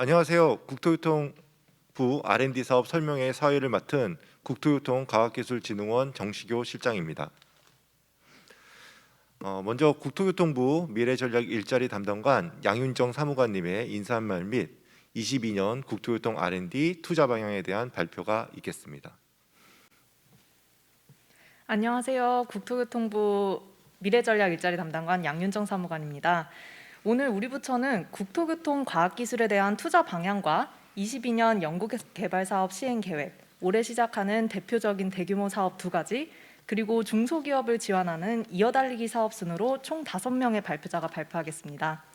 안녕하세요. 국토교통부 R&D 사업 설명회 사회를 맡은 국토교통과학기술진흥원 정시교 실장입니다. 먼저 국토교통부 미래전략 일자리 담당관 양윤정 사무관님의 인사 한 말 및 22년 국토교통 R&D 투자 방향에 대한 발표가 있겠습니다. 안녕하세요. 국토교통부 미래전략 일자리 담당관 양윤정 사무관입니다. 오늘 우리 부처는 국토교통과학기술에 대한 투자 방향과 22년 연구개발사업 시행계획, 올해 시작하는 대표적인 대규모 사업 2가지, 그리고 중소기업을 지원하는 이어달리기 사업 순으로 총 5명의 발표자가 발표하겠습니다.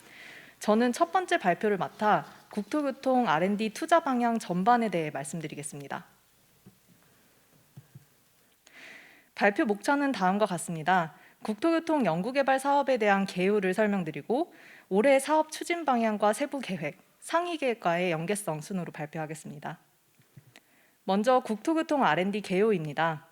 저는 첫 번째 발표를 맡아 국토교통 R&D 투자 방향 전반에 대해 말씀드리겠습니다. 발표 목차는 다음과 같습니다. 국토교통 연구개발 사업에 대한 개요를 설명드리고 올해 사업 추진 방향과 세부 계획, 상위 계획과의 연계성 순으로 발표하겠습니다. 먼저 국토교통 R&D 개요입니다.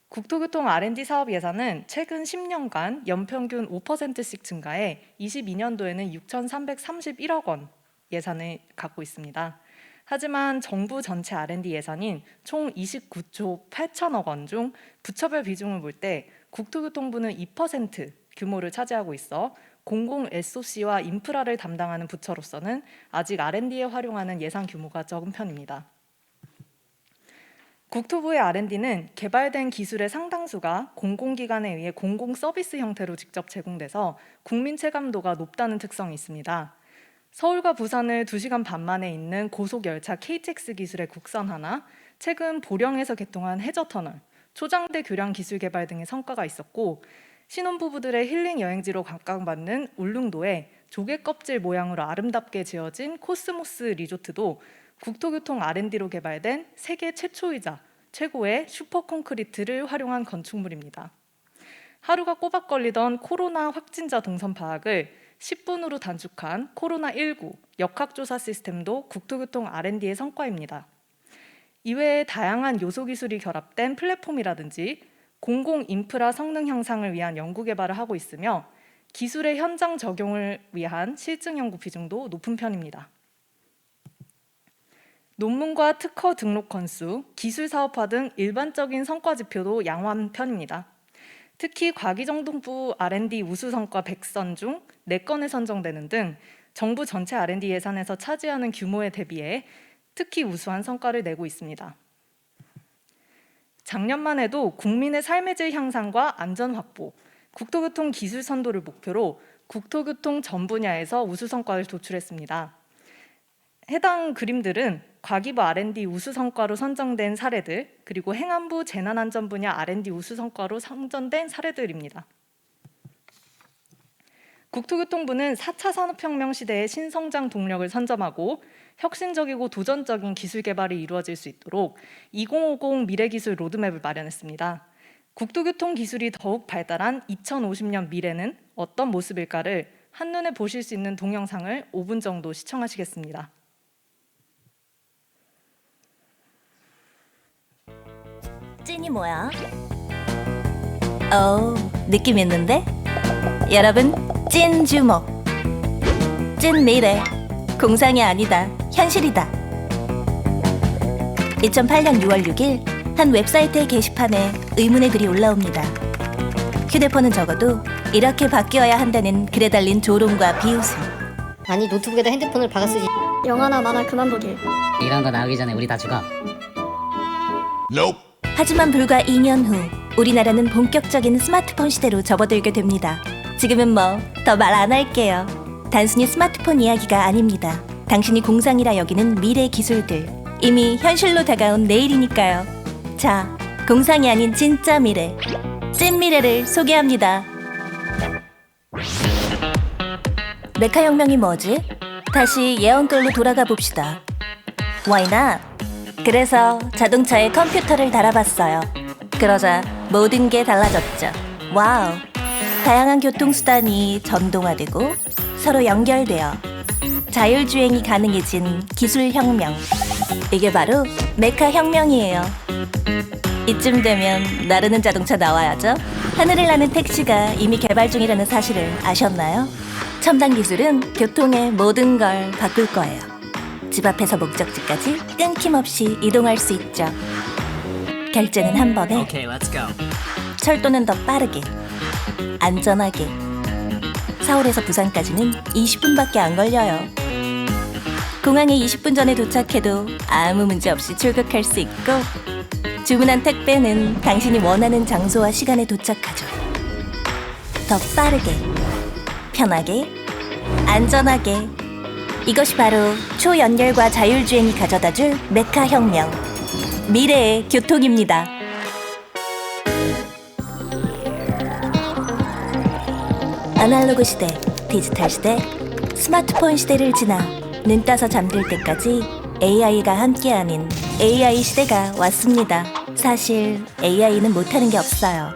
국토교통 R&D 사업 예산은 최근 10년간 연평균 5%씩 증가해 22년도에는 6,331억 원 예산을 갖고 있습니다. 하지만 정부 전체 R&D 예산인 총 29조 8천억 원 중 부처별 비중을 볼 때 국토교통부는 2% 규모를 차지하고 있어 공공 SOC와 인프라를 담당하는 부처로서는 아직 R&D에 활용하는 예산 규모가 적은 편입니다. 국토부의 R&D는 개발된 기술의 상당수가 공공기관에 의해 공공 서비스 형태로 직접 제공돼서 국민 체감도가 높다는 특성이 있습니다. 서울과 부산을 2시간 반 만에 잇는 고속열차 KTX 기술의 국산화나 최근 보령에서 개통한 해저터널, 초장대 교량 기술 개발 등의 성과가 있었고 신혼부부들의 힐링 여행지로 각광받는 울릉도에 조개 껍질 모양으로 아름답게 지어진 코스모스 리조트도 국토교통 R&D로 개발된 세계 최초이자 최고의 슈퍼콘크리트를 활용한 건축물입니다. 하루가 꼬박 걸리던 코로나 확진자 동선 파악을 10분으로 단축한 코로나19 역학조사 시스템도 국토교통 R&D의 성과입니다. 이외에 다양한 요소 기술이 결합된 플랫폼이라든지 공공 인프라 성능 향상을 위한 연구 개발을 하고 있으며 기술의 현장 적용을 위한 실증 연구 비중도 높은 편입니다. 논문과 특허 등록 건수, 기술 사업화 등 일반적인 성과 지표도 양호한 편입니다. 특히 과기정통부 R&D 우수 성과 100선 중 4건에 선정되는 등 정부 전체 R&D 예산에서 차지하는 규모에 대비해 특히 우수한 성과를 내고 있습니다. 작년만 해도 국민의 삶의 질 향상과 안전 확보, 국토교통 기술 선도를 목표로 국토교통 전 분야에서 우수 성과를 도출했습니다. 해당 그림들은 과기부 R&D 우수 성과로 선정된 사례들, 그리고 행안부 재난안전 분야 R&D 우수 성과로 선정된 사례들입니다. 국토교통부는 4차 산업혁명 시대의 신성장 동력을 선점하고 혁신적이고 도전적인 기술 개발이 이루어질 수 있도록 2050 미래기술 로드맵을 마련했습니다. 국토교통 기술이 더욱 발달한 2050년 미래는 어떤 모습일까를 한눈에 보실 수 있는 동영상을 5분 정도 시청하시겠습니다. 찐이 뭐야? 느낌 있는데? 여러분, 찐 주목! 찐 미래, 공상이 아니다, 현실이다. 2008년 6월 6일 한 웹사이트의 게시판에 의문의 글이 올라옵니다. 휴대폰은 적어도 이렇게 바뀌어야 한다는 글에 달린 조롱과 비웃음. 아니 노트북에다 핸드폰을 박아 쓰지. 영화나 만화 그만 보게. 이런 거 나오기 전에 우리 다 죽어. 하지만 불과 2년 후 우리나라는 본격적인 스마트폰 시대로 접어들게 됩니다. 지금은 뭐 더 말 안 할게요. 단순히 스마트폰 이야기가 아닙니다. 당신이 공상이라 여기는 미래 기술들, 이미 현실로 다가온 내일이니까요. 자, 공상이 아닌 진짜 미래, 찐 미래를 소개합니다. 메카혁명이 뭐지? 다시 예언글로 돌아가 봅시다. Why not? 그래서 자동차에 컴퓨터를 달아봤어요. 그러자 모든 게 달라졌죠. 와우! 다양한 교통수단이 전동화되고 서로 연결되어 자율주행이 가능해진 기술혁명. 이게 바로 메카혁명이에요. 이쯤 되면 나르는 자동차 나와야죠. 하늘을 나는 택시가 이미 개발 중이라는 사실을 아셨나요? 첨단 기술은 교통의 모든 걸 바꿀 거예요. 집 앞에서 목적지까지 끊김없이 이동할 수 있죠. 결제는 한 번에, Okay, let's go. 철도는 더 빠르게, 안전하게. 서울에서 부산까지는 20분밖에 안 걸려요. 공항에 20분 전에 도착해도 아무 문제 없이 출국할 수 있고, 주문한 택배는 당신이 원하는 장소와 시간에 도착하죠. 더 빠르게, 편하게, 안전하게. 이것이 바로 초연결과 자율주행이 가져다줄 메카 혁명, 미래의 교통입니다. 아날로그 시대, 디지털 시대, 스마트폰 시대를 지나 눈 떠서 잠들 때까지 AI가 함께하는 AI 시대가 왔습니다. 사실 AI는 못하는 게 없어요.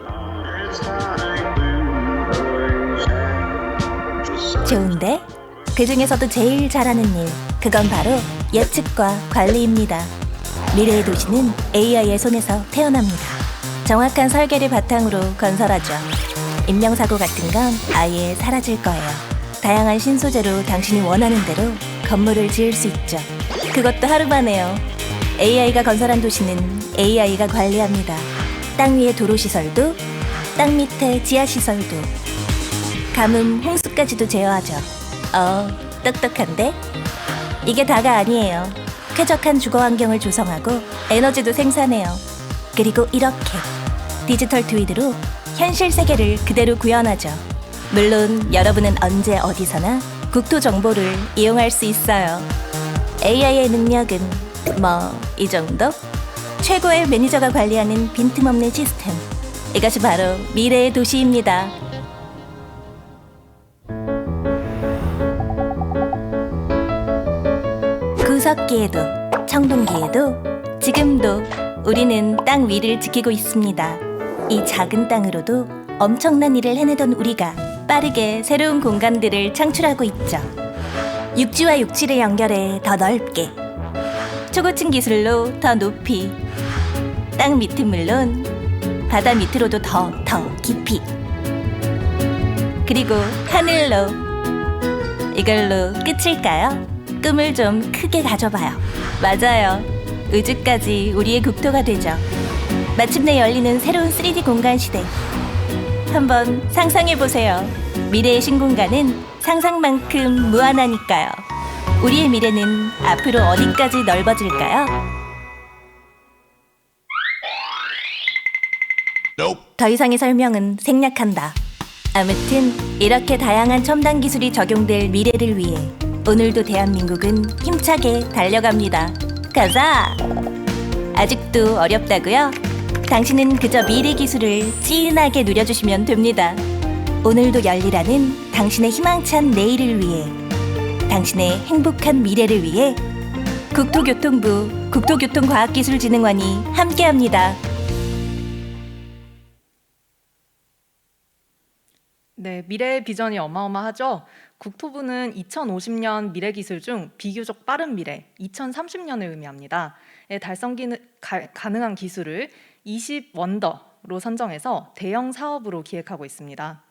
좋은데? 그 중에서도 제일 잘하는 일, 그건 바로 예측과 관리입니다. 미래의 도시는 AI의 손에서 태어납니다. 정확한 설계를 바탕으로 건설하죠. 인명사고 같은 건 아예 사라질 거예요. 다양한 신소재로 당신이 원하는 대로 건물을 지을 수 있죠. 그것도 하루 만에요. AI가 건설한 도시는 AI가 관리합니다. 땅 위의 도로시설도, 땅 밑에 지하시설도, 가뭄, 홍수까지도 제어하죠. 똑똑한데? 이게 다가 아니에요. 쾌적한 주거 환경을 조성하고 에너지도 생산해요. 그리고 이렇게 디지털 트위드로 현실 세계를 그대로 구현하죠. 물론 여러분은 언제 어디서나 국토 정보를 이용할 수 있어요. AI의 능력은 이 정도? 최고의 매니저가 관리하는 빈틈없는 시스템. 이것이 바로 미래의 도시입니다. 구석기에도 청동기에도 지금도 우리는 땅 위를 지키고 있습니다. 이 작은 땅으로도 엄청난 일을 해내던 우리가 빠르게 새로운 공간들을 창출하고 있죠. 육지와 육지를 연결해 더 넓게, 초고층 기술로 더 높이, 땅 밑은 물론 바다 밑으로도 더 깊이, 그리고 하늘로. 이걸로 끝일까요? 꿈을 좀 크게 가져봐요. 맞아요. 우주까지 우리의 국토가 되죠. 마침내 열리는 새로운 3D 공간 시대. 한번 상상해보세요. 미래의 신공간은 상상만큼 무한하니까요. 우리의 미래는 앞으로 어디까지 넓어질까요? 더 이상의 설명은 생략한다. 아무튼 이렇게 다양한 첨단 기술이 적용될 미래를 위해 오늘도 대한민국은 힘차게 달려갑니다. 가자! 아직도 어렵다고요? 당신은 그저 미래 기술을 진하게 누려주시면 됩니다. 오늘도 열리라는 당신의 희망찬 내일을 위해, 당신의 행복한 미래를 위해 국토교통부 국토교통과학기술진흥원이 함께합니다. 네, 미래의 비전이 어마어마하죠. 국토부는 2050년 미래 기술 중 비교적 빠른 미래 2030년을 의미합니다. 달성기 가능한 기술을 20원더로 선정해서 대형 사업으로 기획하고 있습니다.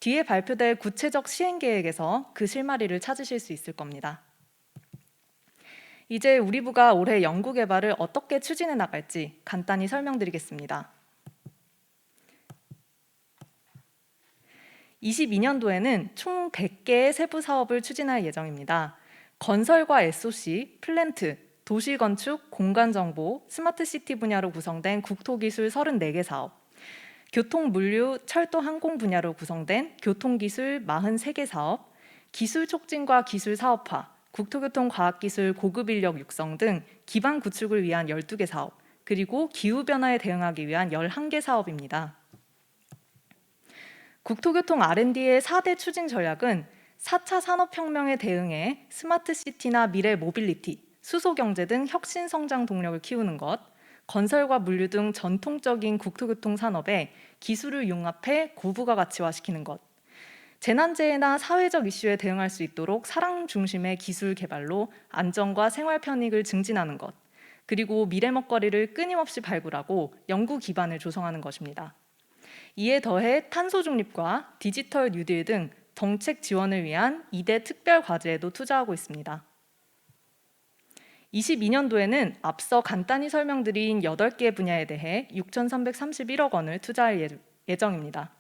뒤에 발표될 구체적 시행 계획에서 그 실마리를 찾으실 수 있을 겁니다. 이제 우리 부가 올해 연구 개발을 어떻게 추진해 나갈지 간단히 설명드리겠습니다. 22년도에는 총 100개의 세부 사업을 추진할 예정입니다. 건설과 SOC, 플랜트, 도시건축, 공간정보, 스마트시티 분야로 구성된 국토기술 34개 사업, 교통, 물류, 철도, 항공 분야로 구성된 교통기술 43개 사업, 기술 촉진과 기술 사업화, 국토교통과학기술 고급 인력 육성 등 기반 구축을 위한 12개 사업, 그리고 기후변화에 대응하기 위한 11개 사업입니다. 국토교통 R&D의 4대 추진 전략은 4차 산업혁명에 대응해 스마트시티나 미래 모빌리티, 수소경제 등 혁신 성장 동력을 키우는 것, 건설과 물류 등 전통적인 국토교통 산업에 기술을 융합해 고부가 가치화시키는 것, 재난재해나 사회적 이슈에 대응할 수 있도록 사람 중심의 기술 개발로 안전과 생활 편익을 증진하는 것, 그리고 미래 먹거리를 끊임없이 발굴하고 연구 기반을 조성하는 것입니다. 이에 더해 탄소 중립과 디지털 뉴딜 등 정책 지원을 위한 2대 특별 과제에도 투자하고 있습니다. 22년도에는 앞서 간단히 설명드린 8개 분야에 대해 6,331억 원을 투자할 예정입니다.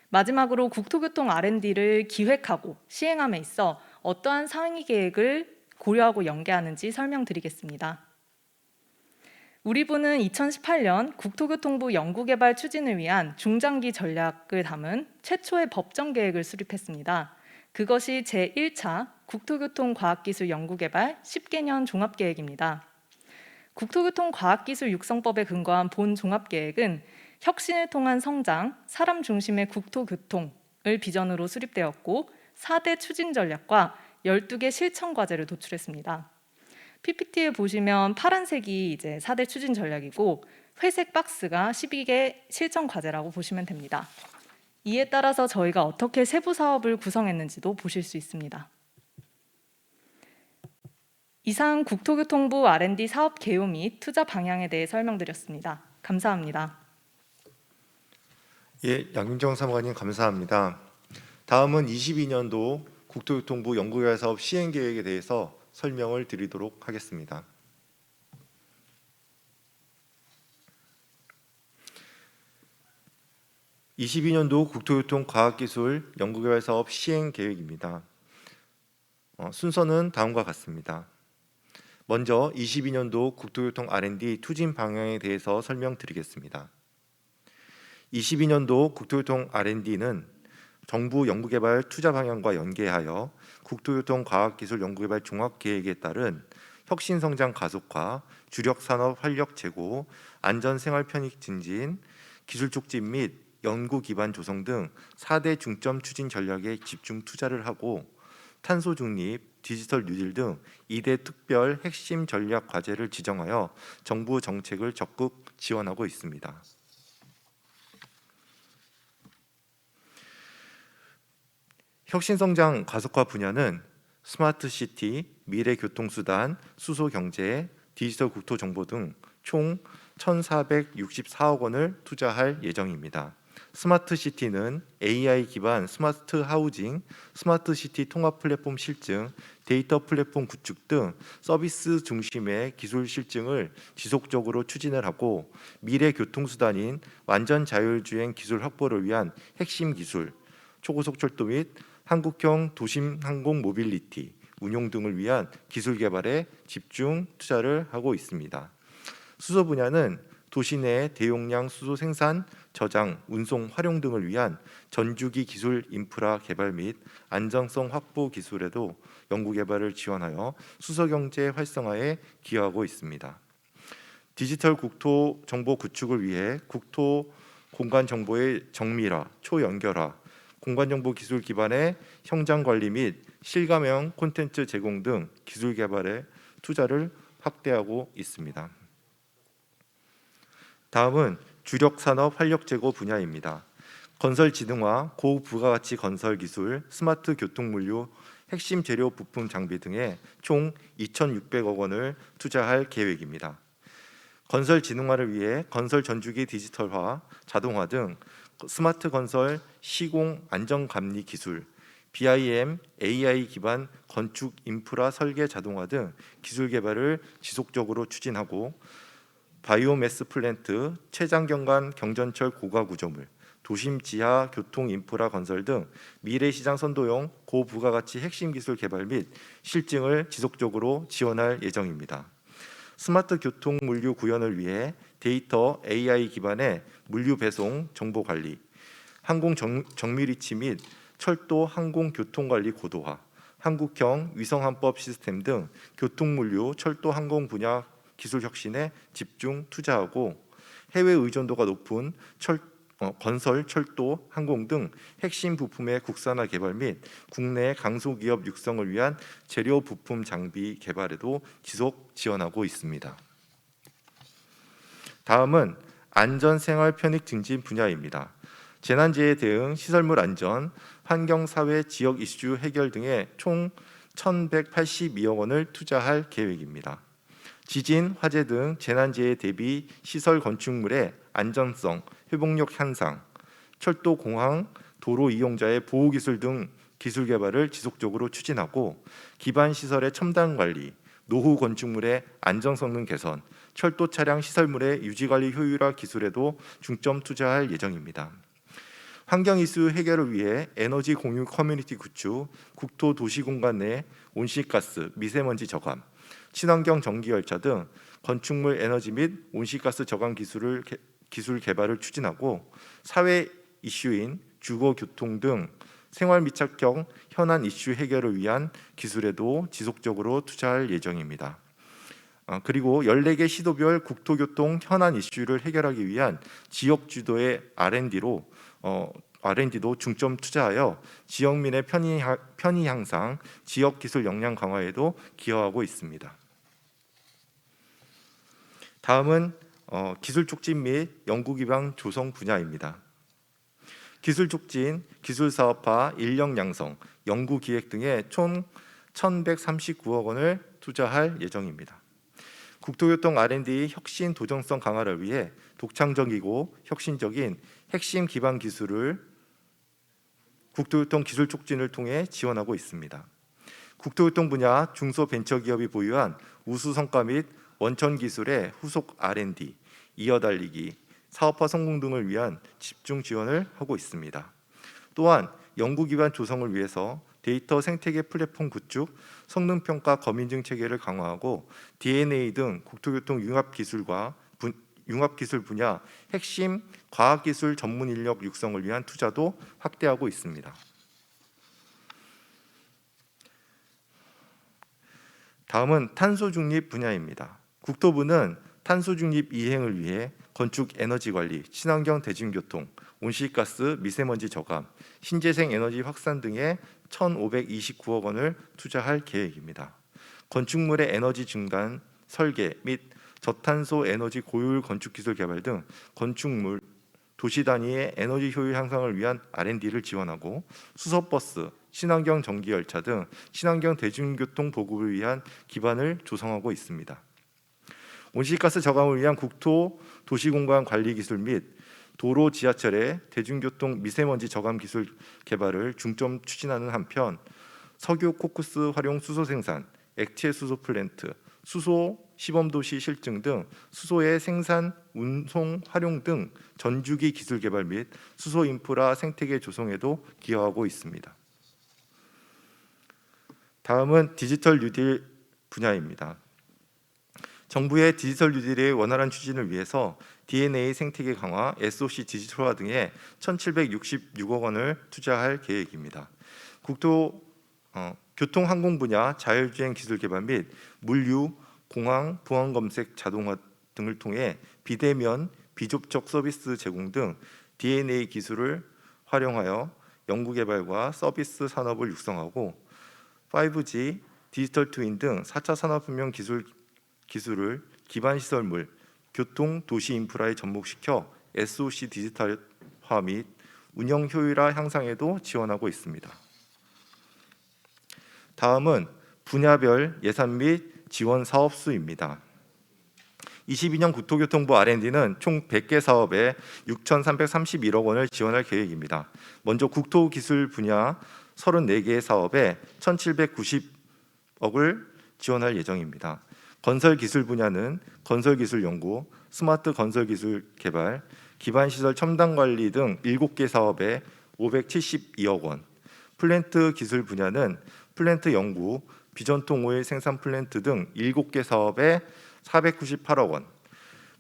마지막으로 국토교통 R&D를 기획하고 시행함에 있어 어떠한 상위 계획을 고려하고 연계하는지 설명드리겠습니다. 우리 부는 2018년 국토교통부 연구개발 추진을 위한 중장기 전략을 담은 최초의 법정 계획을 수립했습니다. 그것이 제1차 국토교통과학기술 연구개발 10개년 종합계획입니다. 국토교통과학기술 육성법에 근거한 본 종합계획은 혁신을 통한 성장, 사람 중심의 국토교통을 비전으로 수립되었고 4대 추진 전략과 12개 실천 과제를 도출했습니다. PPT에 보시면 파란색이 이제 4대 추진 전략이고 회색 박스가 12개 실천 과제라고 보시면 됩니다. 이에 따라서 저희가 어떻게 세부 사업을 구성했는지도 보실 수 있습니다. 이상 국토교통부 R&D 사업 개요 및 투자 방향에 대해 설명드렸습니다. 감사합니다. 예, 양윤정 사무관님 감사합니다. 다음은 22년도 국토교통부 연구개발 사업 시행 계획에 대해서 설명을 드리도록 하겠습니다. (22년도) 국토교통과학기술 연구개발 사업 시행 계획입니다. 순서는 다음과 같습니다. 먼저 22년도 국토교통 R&D 투진 방향에 대해서 설명드리겠습니다. 22년도 국토교통 R&D는 정부 연구개발 투자 방향과 연계하여 국토교통과학기술 연구개발 종합계획에 따른 혁신성장 가속화, 주력산업 활력 제고, 안전생활 편익 증진, 기술 촉진 및 연구 기반 조성 등 4대 중점 추진 전략에 집중 투자를 하고 탄소 중립, 디지털 뉴딜 등 2대 특별 핵심 전략 과제를 지정하여 정부 정책을 적극 지원하고 있습니다. 혁신성장 가속화 분야는 스마트시티, 미래교통수단, 수소경제, 디지털 국토정보 등 총 1,464억 원을 투자할 예정입니다. 스마트시티는 AI 기반 스마트 하우징, 스마트시티 통합 플랫폼 실증, 데이터 플랫폼 구축 등 서비스 중심의 기술 실증을 지속적으로 추진을 하고 미래교통수단인 완전 자율주행 기술 확보를 위한 핵심 기술, 초고속 철도 및 한국형 도심 항공 모빌리티 운용 등을 위한 기술 개발에 집중 투자를 하고 있습니다. 수소 분야는 도시 내 대용량 수소 생산, 저장, 운송, 활용 등을 위한 전주기 기술 인프라 개발 및 안정성 확보 기술에도 연구 개발을 지원하여 수소 경제 활성화에 기여하고 있습니다. 디지털 국토 정보 구축을 위해 국토 공간 정보의 정밀화, 초연결화, 공간정보 기술 기반의 현장 관리 및 실감형 콘텐츠 제공 등 기술 개발에 투자를 확대하고 있습니다. 다음은 주력 산업 활력 제고 분야입니다. 건설 지능화, 고부가가치 건설 기술, 스마트 교통 물류, 핵심 재료 부품 장비 등에 총 2,600억 원을 투자할 계획입니다. 건설 지능화를 위해 건설 전주기 디지털화, 자동화 등 스마트 건설, 시공 안전 감리 기술, BIM, AI 기반 건축 인프라 설계 자동화 등 기술 개발을 지속적으로 추진하고 바이오매스 플랜트, 최장경관 경전철 고가 구조물, 도심 지하 교통 인프라 건설 등 미래시장 선도용 고부가가치 핵심 기술 개발 및 실증을 지속적으로 지원할 예정입니다. 스마트 교통 물류 구현을 위해 데이터 AI 기반의 물류 배송 정보 관리, 항공 정밀위치 및 철도 항공 교통 관리 고도화, 한국형 위성항법 시스템 등 교통 물류 철도 항공 분야 기술 혁신에 집중 투자하고 해외 의존도가 높은 건설, 철도, 항공 등 핵심 부품의 국산화 개발 및 국내 강소기업 육성을 위한 재료 부품 장비 개발에도 지속 지원하고 있습니다. 다음은 안전생활 편익 증진 분야입니다. 재난재해 대응, 시설물 안전, 환경사회 지역 이슈 해결 등에 총 1,182억 원을 투자할 계획입니다. 지진, 화재 등 재난재해 대비 시설 건축물의 안전성, 회복력 향상, 철도, 공항, 도로 이용자의 보호기술 등 기술 개발을 지속적으로 추진하고 기반 시설의 첨단 관리, 노후 건축물의 안전 성능 개선, 철도 차량 시설물의 유지 관리 효율화 기술에도 중점 투자할 예정입니다. 환경 이슈 해결을 위해 에너지 공유 커뮤니티 구축, 국토 도시 공간 내 온실가스, 미세먼지 저감, 친환경 전기 열차 등 건축물 에너지 및 온실가스 저감 기술 개발을 추진하고, 사회 이슈인 주거 교통 등 생활 밀착형 현안 이슈 해결을 위한 기술에도 지속적으로 투자할 예정입니다. 그리고 14개 시도별 국토교통 현안 이슈를 해결하기 위한 지역 주도의 R&D도 중점 투자하여 지역민의 편의 향상, 지역 기술 역량 강화에도 기여하고 있습니다. 다음은 기술 촉진 및 연구 기반 조성 분야입니다. 기술 촉진, 기술 사업화, 인력 양성, 연구 기획 등에 총 1,139억 원을 투자할 예정입니다. 국토교통 R&D 혁신 도전성 강화를 위해 독창적이고 혁신적인 핵심 기반 기술을 국토교통 기술 촉진을 통해 지원하고 있습니다. 국토교통 분야 중소벤처기업이 보유한 우수 성과 및 원천 기술의 후속 R&D, 이어달리기, 사업화 성공 등을 위한 집중 지원을 하고 있습니다. 또한 연구 기반 조성을 위해서 데이터 생태계 플랫폼 구축, 성능평가 검인증 체계를 강화하고 DNA 등 국토교통 융합기술 분야 핵심 과학기술 전문 인력 육성을 위한 투자도 확대하고 있습니다. 다음은 탄소 중립 분야입니다. 국토부는 탄소 중립 이행을 위해 건축 에너지 관리, 친환경 대중교통, 온실가스, 미세먼지 저감, 신재생 에너지 확산 등에 1,529억 원을 투자할 계획입니다. 건축물의 에너지 증단, 설계 및 저탄소 에너지 고효율 건축 기술 개발 등 건축물, 도시 단위의 에너지 효율 향상을 위한 R&D를 지원하고, 수소버스, 친환경 전기 열차 등 친환경 대중교통 보급을 위한 기반을 조성하고 있습니다. 온실가스 저감을 위한 국토 도시공간 관리 기술 및 도로 지하철의 대중교통 미세먼지 저감 기술 개발을 중점 추진하는 한편, 석유 코크스 활용 수소 생산, 액체 수소 플랜트, 수소 시범도시 실증 등 수소의 생산, 운송, 활용 등 전주기 기술 개발 및 수소 인프라 생태계 조성에도 기여하고 있습니다. 다음은 디지털 뉴딜 분야입니다. 정부의 디지털 뉴딜의 원활한 추진을 위해서 DNA 생태계 강화, SOC 디지털화 등에 1,766억 원을 투자할 계획입니다. 교통항공 분야 자율주행 기술 개발 및 물류, 공항, 보안 검색 자동화 등을 통해 비대면, 비접촉 서비스 제공 등 DNA 기술을 활용하여 연구 개발과 서비스 산업을 육성하고, 5G, 디지털 트윈 등 4차 산업혁명 기술을 기반 시설물, 교통, 도시 인프라에 접목시켜 SOC 디지털화 및 운영 효율화 향상에도 지원하고 있습니다. 다음은 분야별 예산 및 지원 사업 수입니다. 22년 국토교통부 R&D는 총 100개 사업에 6,331억 원을 지원할 계획입니다. 먼저 국토기술 분야 34개 사업에 1,790억을 지원할 예정입니다. 건설기술 분야는 건설기술연구, 스마트 건설기술 개발, 기반시설 첨단관리 등 7개 사업에 572억 원, 플랜트 기술 분야는 플랜트 연구, 비전통 오일 생산 플랜트 등 7개 사업에 498억 원,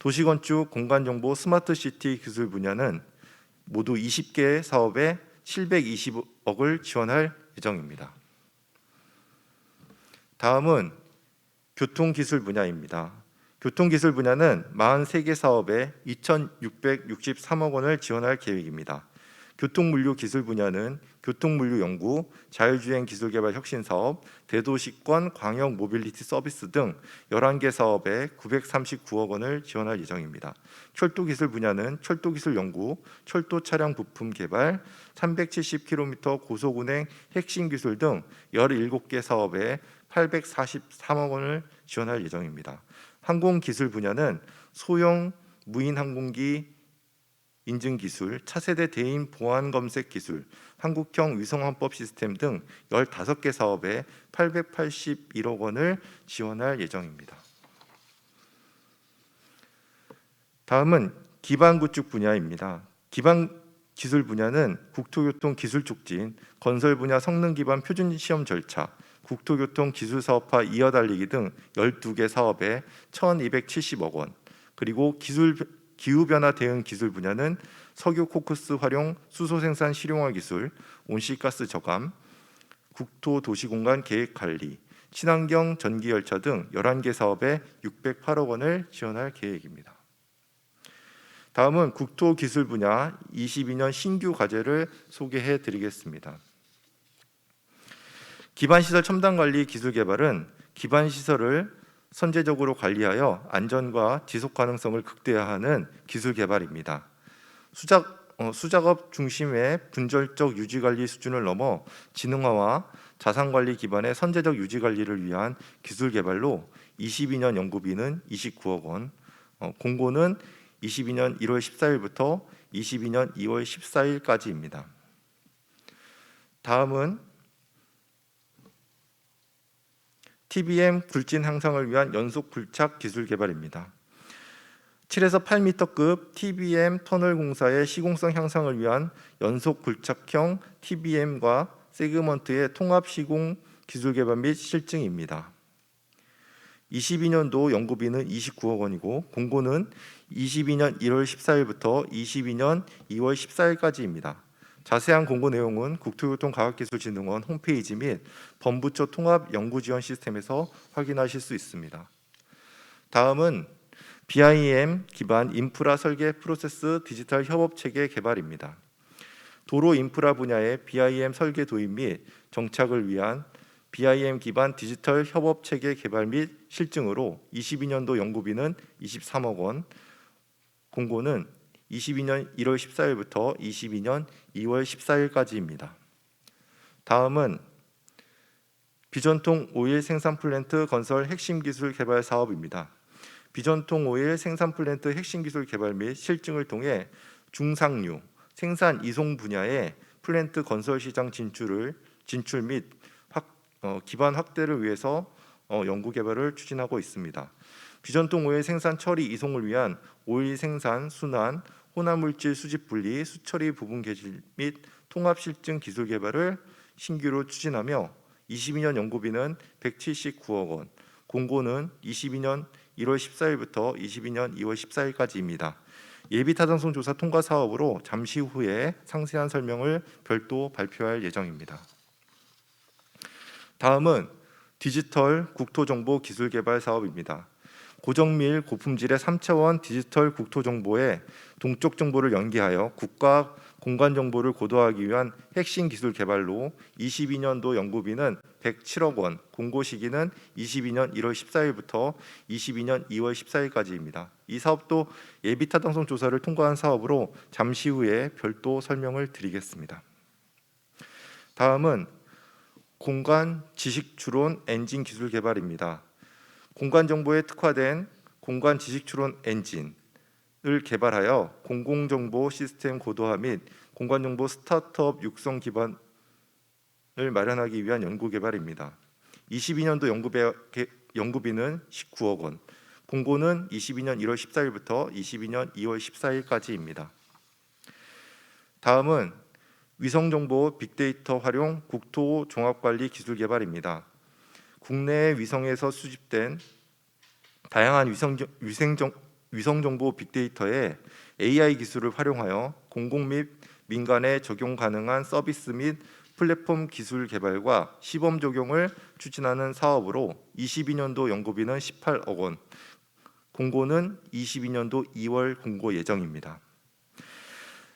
도시건축, 공간정보, 스마트시티 기술 분야는 모두 20개 사업에 720억을 지원할 예정입니다. 다음은 교통기술 분야입니다. 교통기술 분야는 43개 사업에 2,663억 원을 지원할 계획입니다. 교통물류 기술 분야는 교통물류 연구, 자율주행 기술개발 혁신사업, 대도시권 광역 모빌리티 서비스 등 11개 사업에 939억 원을 지원할 예정입니다. 철도기술 분야는 철도기술 연구, 철도 차량 부품 개발, 370km 고속운행 핵심 기술 등 17개 사업에 843억 원을 지원할 예정입니다. 항공기술 분야는 소형 무인 항공기 인증 기술, 차세대 대인 보안 검색 기술, 한국형 위성헌법 시스템 등 15개 사업에 881억 원을 지원할 예정입니다. 다음은 기반 구축 분야입니다. 기반 기술 분야는 국토교통 기술 촉진, 건설 분야 성능 기반 표준 시험 절차, 국토교통 기술 사업화 이어달리기 등 12개 사업에 1,270억 원, 그리고 기후변화 대응 기술 분야는 석유 코크스 활용 수소 생산 실용화 기술, 온실가스 저감, 국토도시공간 계획 관리, 친환경 전기열차 등 11개 사업에 608억 원을 지원할 계획입니다. 다음은 국토기술 분야 22년 신규 과제를 소개해 드리겠습니다. 기반시설 첨단관리 기술 개발은 기반시설을 선제적으로 관리하여 안전과 지속 가능성을 극대화하는 기술 개발입니다. 수작업 중심의 분절적 유지관리 수준을 넘어 지능화와 자산관리 기반의 선제적 유지관리를 위한 기술 개발로 22년 연구비는 29억 원, 공고는 22년 1월 14일부터 22년 2월 14일까지입니다. 다음은 TBM 굴진 향상을 위한 연속 굴착 기술 개발입니다. 7에서 8m급 TBM 터널 공사의 시공성 향상을 위한 연속 굴착형 TBM과 세그먼트의 통합 시공 기술 개발 및 실증입니다. 22년도 연구비는 29억 원이고 공고는 22년 1월 14일부터 22년 2월 14일까지입니다. 자세한 공고 내용은 국토교통과학기술진흥원 홈페이지 및 범부처 통합 연구지원 시스템에서 확인하실 수 있습니다. 다음은 BIM 기반 인프라 설계 프로세스 디지털 협업 체계 개발입니다. 도로 인프라 분야의 BIM 설계 도입 및 정착을 위한 BIM 기반 디지털 협업 체계 개발 및 실증으로 22년도 연구비는 23억 원, 공고는 22년 1월 14일부터 22년 2월 14일까지입니다. 다음은 비전통 오일 생산 플랜트 건설 핵심 기술 개발 사업입니다. 비전통 오일 생산 플랜트 핵심 기술 개발 및 실증을 통해 중상류 생산 이송 분야의 플랜트 건설 시장 진출 및 기반 확대를 위해서 연구 개발을 추진하고 있습니다. 비전통 오일 생산 처리 이송을 위한 오일 생산, 순환, 혼합물질 수집 분리, 수처리 부분 개질 및 통합 실증 기술 개발을 신규로 추진하며 22년 연구비는 179억 원, 공고는 22년 1월 14일부터 22년 2월 14일까지입니다. 예비 타당성 조사 통과 사업으로 잠시 후에 상세한 설명을 별도 발표할 예정입니다. 다음은 디지털 국토정보 기술 개발 사업입니다. 고정밀 고품질의 3차원 디지털 국토정보에 동적 정보를 연계하여 국가 공간 정보를 고도화하기 위한 핵심 기술 개발로 22년도 연구비는 107억 원, 공고 시기는 22년 1월 14일부터 22년 2월 14일까지입니다. 이 사업도 예비 타당성 조사를 통과한 사업으로 잠시 후에 별도 설명을 드리겠습니다. 다음은 공간 지식 추론 엔진 기술 개발입니다. 공간 정보에 특화된 공간 지식 추론 엔진을 개발하여 공공정보 시스템 고도화 및 공간 정보 스타트업 육성 기반을 마련하기 위한 연구 개발입니다. 22년도 연구비는 19억 원, 공고는 22년 1월 14일부터 22년 2월 14일까지입니다. 다음은 위성정보 빅데이터 활용 국토 종합관리 기술 개발입니다. 국내 위성에서 수집된 다양한 위성정보 빅데이터에 AI 기술을 활용하여 공공 및 민간에 적용 가능한 서비스 및 플랫폼 기술 개발과 시범 적용을 추진하는 사업으로 22년도 연구비는 18억 원, 공고는 22년도 2월 공고 예정입니다.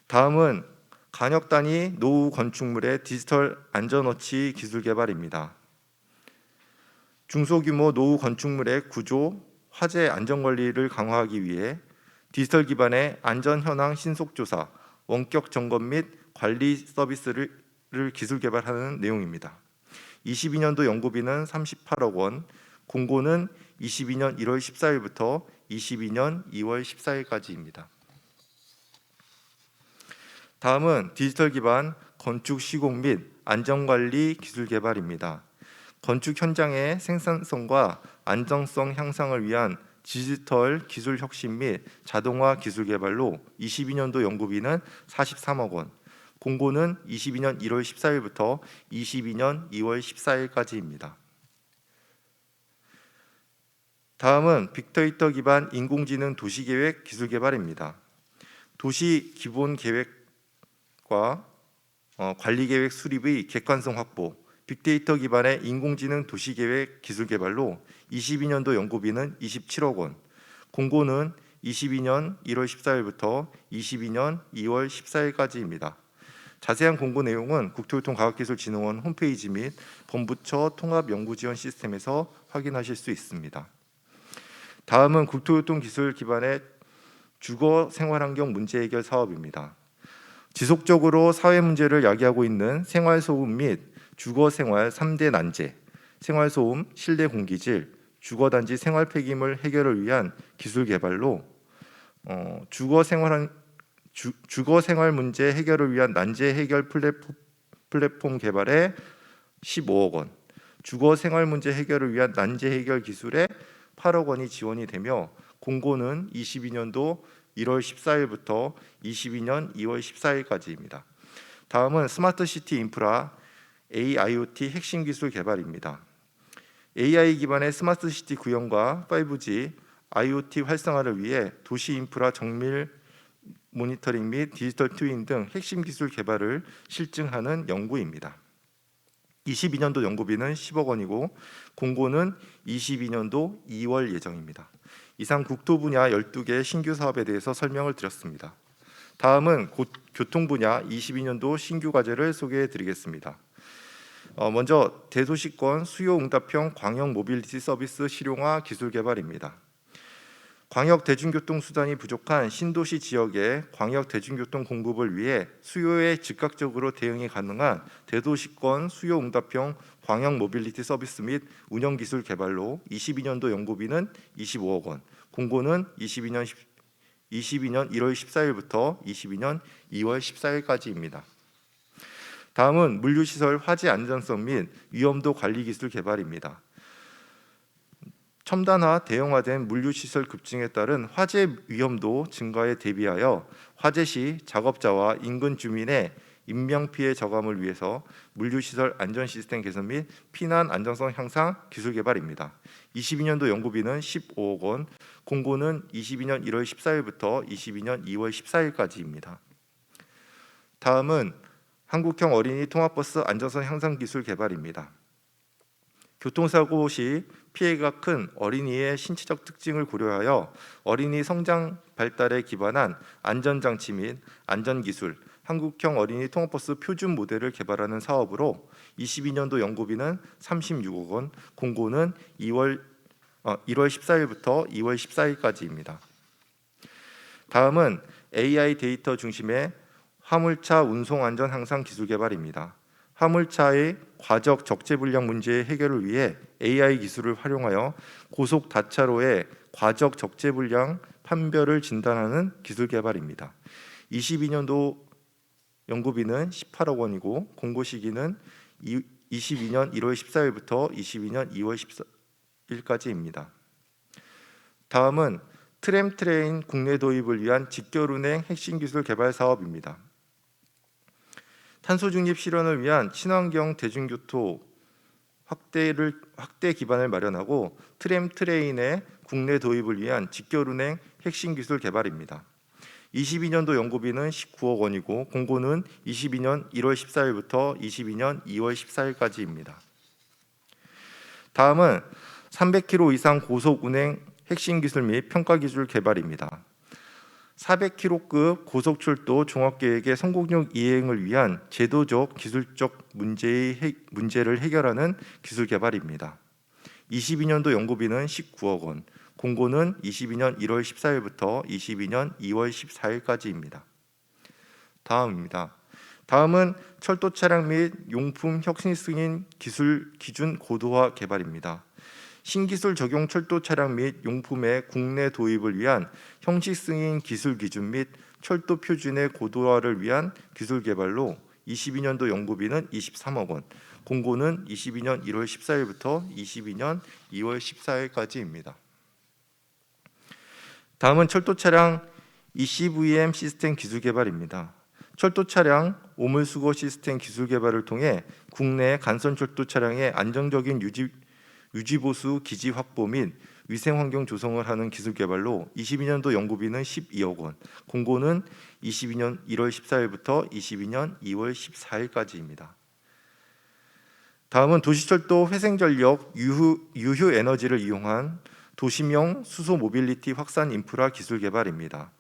다음은 간역 단위 노후 건축물의 디지털 안전워치 기술 개발입니다. 중소규모 노후 건축물의 구조, 화재 안전관리를 강화하기 위해 디지털 기반의 안전 현황 신속 조사, 원격 점검 및 관리 서비스를 기술 개발하는 내용입니다. 22년도 연구비는 38억 원, 공고는 22년 1월 14일부터 22년 2월 14일까지입니다. 다음은 디지털 기반 건축 시공 및 안전관리 기술 개발입니다. 건축 현장의 생산성과 안정성 향상을 위한 디지털 기술 혁신 및 자동화 기술 개발로 22년도 연구비는 43억 원, 공고는 22년 1월 14일부터 22년 2월 14일까지입니다. 다음은 빅데이터 기반 인공지능 도시계획 기술 개발입니다. 도시 기본 계획과 관리계획 수립의 객관성 확보, 빅데이터 기반의 인공지능 도시계획 기술 개발로 22년도 연구비는 27억 원, 공고는 22년 1월 14일부터 22년 2월 14일까지입니다. 자세한 공고 내용은 국토교통과학기술진흥원 홈페이지 및 본부처 통합연구지원 시스템에서 확인하실 수 있습니다. 다음은 국토교통기술 기반의 주거 생활환경 문제 해결 사업입니다. 지속적으로 사회 문제를 야기하고 있는 생활소음 및 주거생활 3대 난제, 생활소음, 실내 공기질, 주거단지 생활 폐기물 해결을 위한 기술 개발로 주거생활 문제 해결을 위한 난제 해결 플랫폼 개발에 15억 원, 주거생활 문제 해결을 위한 난제 해결 기술에 8억 원이 지원이 되며 공고는 22년도 1월 14일부터 22년 2월 14일까지입니다. 다음은 스마트시티 인프라 AIoT 핵심 기술 개발입니다. AI 기반의 스마트시티 구현과 5G, IoT 활성화를 위해 도시 인프라 정밀 모니터링 및 디지털 트윈 등 핵심 기술 개발을 실증하는 연구입니다. 22년도 연구비는 10억 원이고 공고는 22년도 2월 예정입니다. 이상 국토 분야 12개 신규 사업에 대해서 설명을 드렸습니다. 다음은 교통 분야 22년도 신규 과제를 소개해 드리겠습니다. 먼저 대도시권 수요 응답형 광역 모빌리티 서비스 실용화 기술 개발입니다. 광역 대중교통 수단이 부족한 신도시 지역의 광역 대중교통 공급을 위해 수요에 즉각적으로 대응이 가능한 대도시권 수요 응답형 광역 모빌리티 서비스 및 운영 기술 개발로 22년도 연구비는 25억 원, 공고는 22년 1월 14일부터 22년 2월 14일까지입니다. 다음은 물류시설 화재 안전성 및 위험도 관리 기술 개발입니다. 첨단화, 대형화된 물류시설 급증에 따른 화재 위험도 증가에 대비하여 화재 시 작업자와 인근 주민의 인명피해 저감을 위해서 물류시설 안전 시스템 개선 및 피난 안정성 향상 기술 개발입니다. 22년도 연구비는 15억 원, 공고는 22년 1월 14일부터 22년 2월 14일까지입니다. 다음은 한국형 어린이 통합버스 안전성 향상 기술 개발입니다. 교통사고 시 피해가 큰 어린이의 신체적 특징을 고려하여 어린이 성장 발달에 기반한 안전장치 및 안전기술, 한국형 어린이 통합버스 표준 모델을 개발하는 사업으로 22년도 연구비는 36억 원, 공고는 1월 14일부터 2월 14일까지입니다. 다음은 AI 데이터 중심의 화물차 운송 안전 향상 기술 개발입니다. 화물차의 과적 적재 불량 문제 해결을 위해 AI 기술을 활용하여 고속 다차로의 과적 적재 불량 판별을 진단하는 기술 개발입니다. 22년도 연구비는 18억 원이고 공고 시기는 22년 1월 14일부터 22년 2월 14일까지입니다. 다음은 트램트레인 국내 도입을 위한 직결운행 핵심 기술 개발 사업입니다. 탄소 중립 실현을 위한 친환경 대중교통 확대 기반을 마련하고 트램트레인의 국내 도입을 위한 직결운행 핵심 기술 개발입니다. 22년도 연구비는 19억 원이고 공고는 22년 1월 14일부터 22년 2월 14일까지입니다. 다음은 300km 이상 고속 운행 핵심 기술 및 평가 기술 개발입니다. 400km급 고속철도 종합계획의 성공적 이행을 위한 제도적, 기술적 문제를 해결하는 기술 개발입니다. 22년도 연구비는 19억 원, 공고는 22년 1월 14일부터 22년 2월 14일까지입니다. 다음입니다. 다음은 철도 차량 및 용품 혁신 승인 기술 기준 고도화 개발입니다. 신기술 적용 철도 차량 및 용품의 국내 도입을 위한 형식 승인 기술 기준 및 철도 표준의 고도화를 위한 기술 개발로 22년도 연구비는 23억 원, 공고는 22년 1월 14일부터 22년 2월 14일까지입니다. 다음은 철도 차량 ECVM 시스템 기술 개발입니다. 철도 차량 오물 수거 시스템 기술 개발을 통해 국내 간선 철도 차량의 안정적인 유지 보수 기지 확보 및 위생 환경 조성을 하는 기술 개발로 22년도 연구비는 12억 원, 공고는 22년 1월 14일부터 22년 2월 14일까지입니다. 다음은 도시철도 회생전력 유휴 에너지를 이용한 도시명 수소 모빌리티 확산 인프라 기술 개발입니다.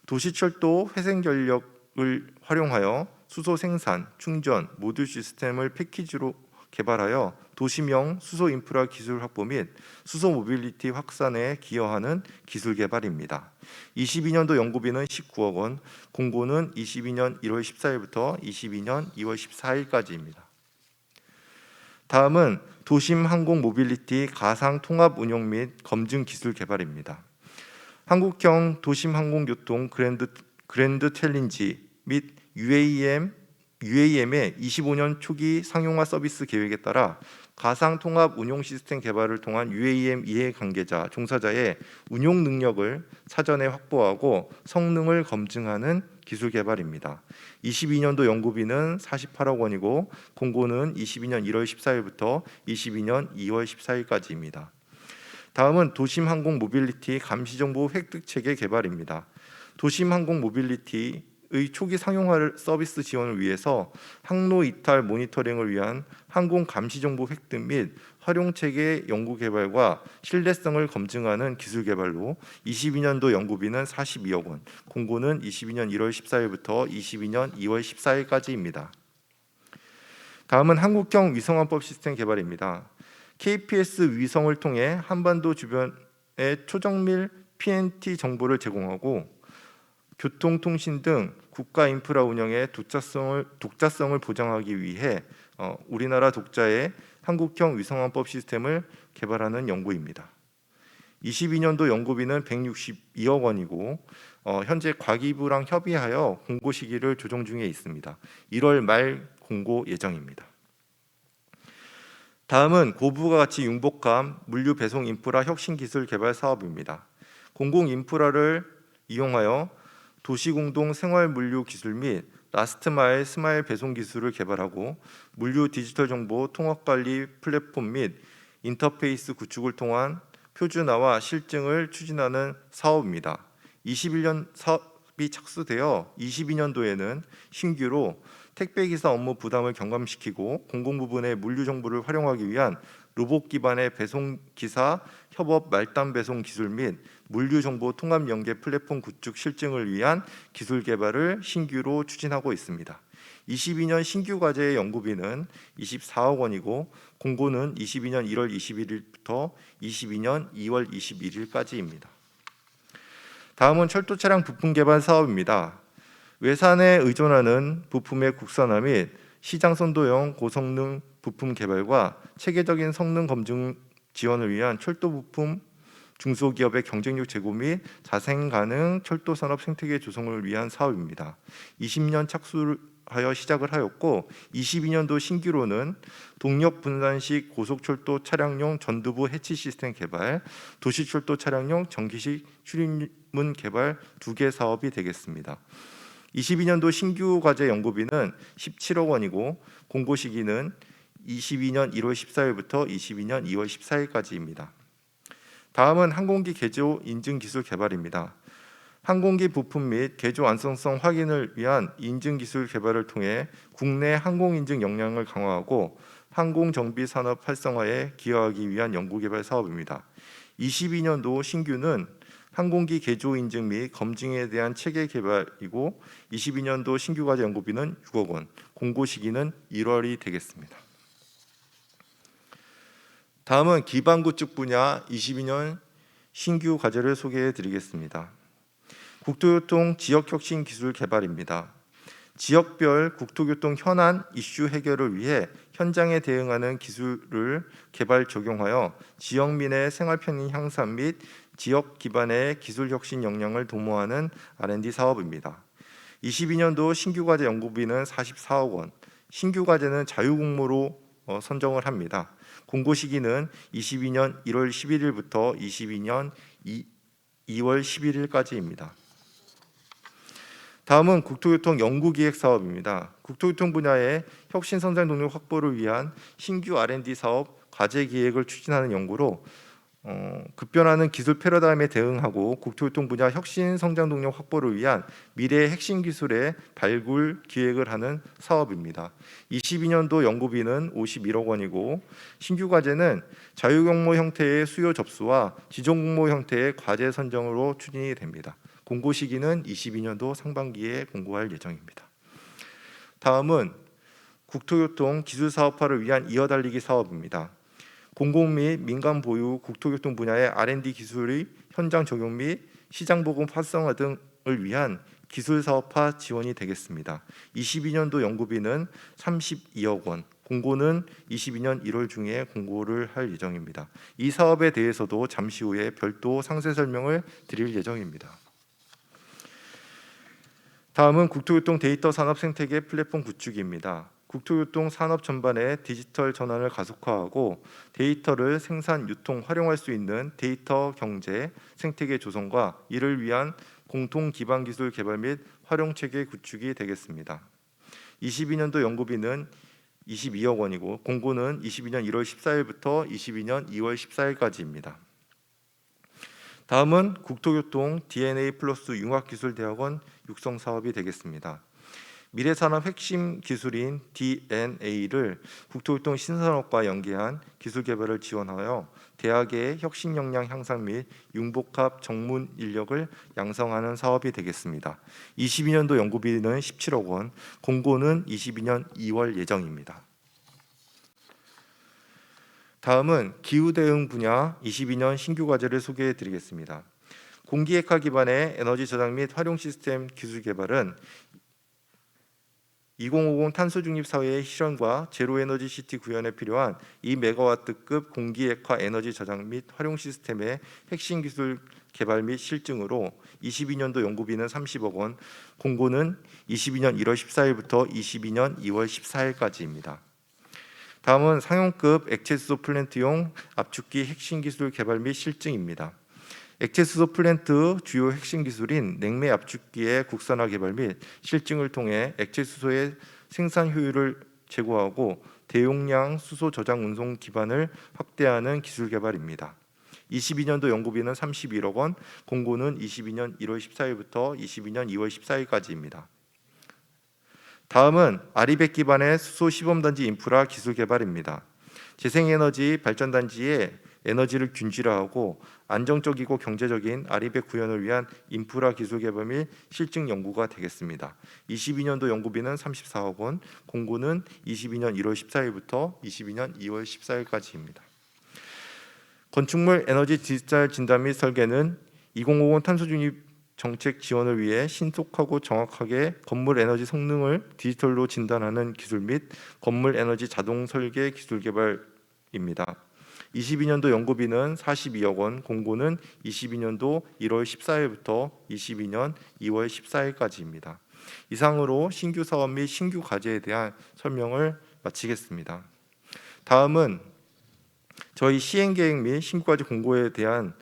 도시철도 회생전력을 활용하여 수소 생산, 충전, 모듈 시스템을 패키지로 개발하여 도시명 수소 인프라 기술 확보 및 수소 모빌리티 확산에 기여하는 기술 개발입니다. 22년도 연구비는 19억 원, 공고는 22년 1월 14일부터 22년 2월 14일까지입니다. 다음은 도심 항공 모빌리티 가상 통합 운영 및 검증 기술 개발입니다. 한국형 도심 항공교통 그랜드 챌린지 및 UAM의 25년 초기 상용화 서비스 계획에 따라 가상 통합 운용 시스템 개발을 통한 UAM 이해 관계자 종사자의 운용 능력을 사전에 확보하고 성능을 검증하는 기술 개발입니다. 22년도 연구비는 48억 원이고 공고는 22년 1월 14일부터 22년 2월 14일까지입니다. 다음은 도심 항공 모빌리티 감시 정보 획득 체계 개발입니다. 도심 항공 모빌리티의 초기 상용화 서비스 지원을 위해서 항로 이탈 모니터링을 위한 항공 감시 정보 획득 및 활용 체계 연구 개발과 신뢰성을 검증하는 기술 개발로 22년도 연구비는 42억 원, 공고는 22년 1월 14일부터 22년 2월 14일까지입니다. 다음은 한국형 위성항법 시스템 개발입니다. KPS 위성을 통해 한반도 주변의 초정밀 PNT 정보를 제공하고 교통통신 등 국가 인프라 운영의 독자성을 보장하기 위해 우리나라 독자의 한국형 위성항법 시스템을 개발하는 연구입니다. 22년도 연구비는 162억 원이고 현재 과기부랑 협의하여 공고 시기를 조정 중에 있습니다. 1월 말 공고 예정입니다. 다음은 고부가 가치 융복함 물류 배송 인프라 혁신 기술 개발 사업입니다. 공공 인프라를 이용하여 도시공동 생활 물류 기술 및 라스트 마일 스마일 배송 기술을 개발하고 물류 디지털 정보 통합 관리 플랫폼 및 인터페이스 구축을 통한 표준화와 실증을 추진하는 사업입니다. 21년 사업이 착수되어 22년도에는 신규로 택배기사 업무 부담을 경감시키고 공공부문의 물류 정보를 활용하기 위한 로봇 기반의 배송기사 협업 말단 배송 기술 및 물류정보 통합 연계 플랫폼 구축 실증을 위한 기술 개발을 신규로 추진하고 있습니다. 22년 신규 과제의 연구비는 24억 원이고 공고는 22년 1월 21일부터 22년 2월 21일까지입니다. 다음은 철도 차량 부품 개발 사업입니다. 외산에 의존하는 부품의 국산화 및 시장 선도형 고성능 부품 개발과 체계적인 성능 검증 지원을 위한 철도 부품 중소기업의 경쟁력 제고 및 자생 가능 철도 산업 생태계 조성을 위한 사업입니다. 20년 착수하여 시작을 하였고 22년도 신규로는 동력 분산식 고속철도 차량용 전두부 해치 시스템 개발, 도시철도 차량용 전기식 출입문 개발 2개 사업이 되겠습니다. 22년도 신규 과제 연구비는 17억 원이고 공고 시기는 22년 1월 14일부터 22년 2월 14일까지입니다. 다음은 항공기 개조 인증 기술 개발입니다. 항공기 부품 및 개조 완성성 확인을 위한 인증 기술 개발을 통해 국내 항공 인증 역량을 강화하고 항공 정비 산업 활성화에 기여하기 위한 연구 개발 사업입니다. 22년도 신규는 항공기 개조 인증 및 검증에 대한 체계 개발이고 22년도 신규 과제 연구비는 6억 원, 공고 시기는 1월이 되겠습니다. 다음은 기반 구축 분야 22년 신규 과제를 소개해 드리겠습니다. 국토교통 지역혁신 기술 개발입니다. 지역별 국토교통 현안 이슈 해결을 위해 현장에 대응하는 기술을 개발 적용하여 지역민의 생활 편의 향상 및 지역 기반의 기술 혁신 역량을 도모하는 R&D 사업입니다. 22년도 신규 과제 연구비는 44억 원, 신규 과제는 자유공모로 선정을 합니다. 공고 시기는 22년 1월 11일부터 22년 2월 11일까지입니다. 다음은 국토교통 연구기획 사업입니다. 국토교통 분야의 혁신 성장 동력 확보를 위한 신규 R&D 사업 과제 기획을 추진하는 연구로 급변하는 기술 패러다임에 대응하고 국토교통 분야 혁신 성장 동력 확보를 위한 미래의 핵심 기술의 발굴 기획을 하는 사업입니다. 22년도 연구비는 51억 원이고 신규 과제는 자유공모 형태의 수요 접수와 지정공모 형태의 과제 선정으로 추진이 됩니다. 공고 시기는 22년도 상반기에 공고할 예정입니다. 다음은 국토교통 기술사업화를 위한 이어달리기 사업입니다. 공공 및 민간 보유 국토교통 분야의 R&D 기술의 현장 적용 및 시장 보급 활성화 등을 위한 기술 사업화 지원이 되겠습니다. 22년도 연구비는 32억 원, 공고는 22년 1월 중에 공고를 할 예정입니다. 이 사업에 대해서도 잠시 후에 별도 상세 설명을 드릴 예정입니다. 다음은 국토교통 데이터 산업 생태계 플랫폼 구축입니다. 국토교통 산업 전반의 디지털 전환을 가속화하고 데이터를 생산, 유통, 활용할 수 있는 데이터 경제 생태계 조성과 이를 위한 공통 기반 기술 개발 및 활용 체계 구축이 되겠습니다. 22년도 연구비는 22억 원이고 공고는 22년 1월 14일부터 22년 2월 14일까지입니다. 다음은 국토교통 DNA 플러스 융합기술대학원 육성 사업이 되겠습니다. 미래산업 핵심 기술인 DNA를 국토교통 신산업과 연계한 기술 개발을 지원하여 대학의 혁신 역량 향상 및 융복합 전문 인력을 양성하는 사업이 되겠습니다. 22년도 연구비는 17억 원, 공고는 22년 2월 예정입니다. 다음은 기후 대응 분야 22년 신규 과제를 소개해 드리겠습니다. 공기핵화 기반의 에너지 저장 및 활용 시스템 기술 개발은 2050 탄소 중립 사회의 실현과 제로 에너지 시티 구현에 필요한 2메가와트급 공기핵화 에너지 저장 및 활용 시스템의 핵심 기술 개발 및 실증으로 22년도 연구비는 30억 원, 공고는 22년 1월 14일부터 22년 2월 14일까지입니다. 다음은 상용급 액체수소 플랜트용 압축기 핵심 기술 개발 및 실증입니다. 액체수소 플랜트 주요 핵심 기술인 냉매 압축기의 국산화 개발 및 실증을 통해 액체수소의 생산 효율을 제고하고 대용량 수소 저장 운송 기반을 확대하는 기술 개발입니다. 22년도 연구비는 31억 원, 공고는 22년 1월 14일부터 22년 2월 14일까지입니다. 다음은 아리백 기반의 수소 시범단지 인프라 기술 개발입니다. 재생에너지 발전단지의 에너지를 균질화하고 안정적이고 경제적인 아리백 구현을 위한 인프라 기술 개발 및 실증 연구가 되겠습니다. 22년도 연구비는 34억 원, 공고는 22년 1월 14일부터 22년 2월 14일까지입니다. 건축물 에너지 디지털 진단 및 설계는 2050 탄소 중립 정책 지원을 위해 신속하고 정확하게 건물 에너지 성능을 디지털로 진단하는 기술 및 건물 에너지 자동 설계 기술 개발입니다. 22년도 연구비는 42억 원, 공고는 22년도 1월 14일부터 22년 2월 14일까지입니다. 이상으로 신규 사업 및 신규 과제에 대한 설명을 마치겠습니다. 다음은 저희 시행 계획 및 신규 과제 공고에 대한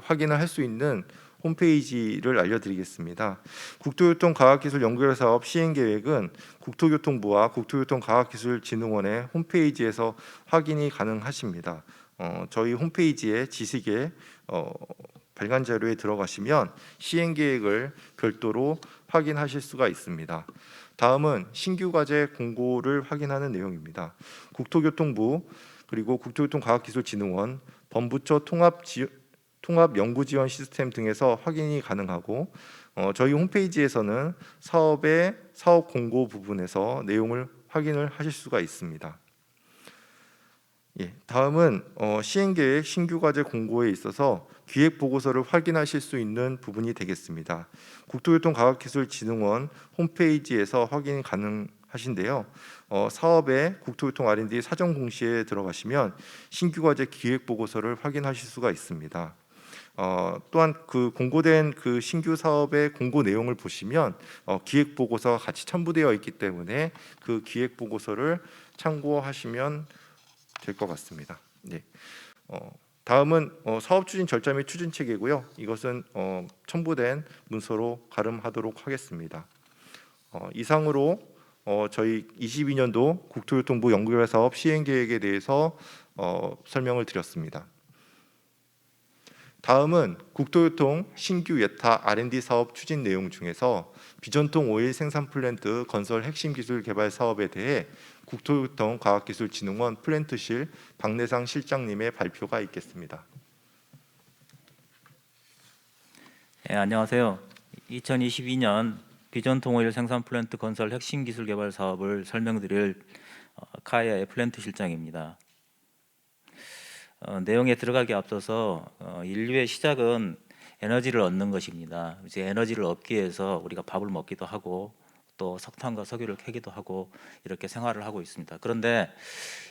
확인을 할 수 있는 홈페이지를 알려드리겠습니다. 국토교통 과학기술 연구개발 사업 시행 계획은 국토교통부와 국토교통과학기술진흥원의 홈페이지에서 확인이 가능하십니다. 저희 홈페이지에 지식에 발간 자료에 들어가시면 시행 계획을 별도로 확인하실 수가 있습니다. 다음은 신규 과제 공고를 확인하는 내용입니다. 국토교통부 그리고 국토교통과학기술진흥원, 범부처 통합 연구 지원 시스템 등에서 확인이 가능하고 저희 홈페이지에서는 사업의 사업 공고 부분에서 내용을 확인을 하실 수가 있습니다. 다음은 시행계획 신규 과제 공고에 있어서 기획 보고서를 확인하실 수 있는 부분이 되겠습니다. 국토교통과학기술진흥원 홈페이지에서 확인이 가능하십니다. 하신데요. 사업의 국토교통 R&D 사전 공시에 들어가시면 신규 과제 기획 보고서를 확인하실 수가 있습니다. 또한 그 공고된 그 신규 사업의 공고 내용을 보시면 기획 보고서가 같이 첨부되어 있기 때문에 그 기획 보고서를 참고하시면 될 것 같습니다. 네. 다음은 사업 추진 절차 및 추진 체계고요. 이것은 첨부된 문서로 가름하도록 하겠습니다. 이상으로 저희 22년도 국토교통부 연구개발 사업 시행 계획에 대해서 설명을 드렸습니다. 다음은 국토교통 신규 예타 R&D 사업 추진 내용 중에서 비전통 오일 생산 플랜트 건설 핵심 기술 개발 사업에 대해 국토교통과학기술진흥원 플랜트실 박내상 실장님의 발표가 있겠습니다. 네, 안녕하세요. 2022년 비전통 오일 생산 플랜트 건설 핵심 기술 개발 사업을 설명드릴 카이아의 플랜트 실장입니다. 내용에 들어가기 앞서서 인류의 시작은 에너지를 얻는 것입니다. 이제 에너지를 얻기 위해서 우리가 밥을 먹기도 하고 또 석탄과 석유를 캐기도 하고 이렇게 생활을 하고 있습니다. 그런데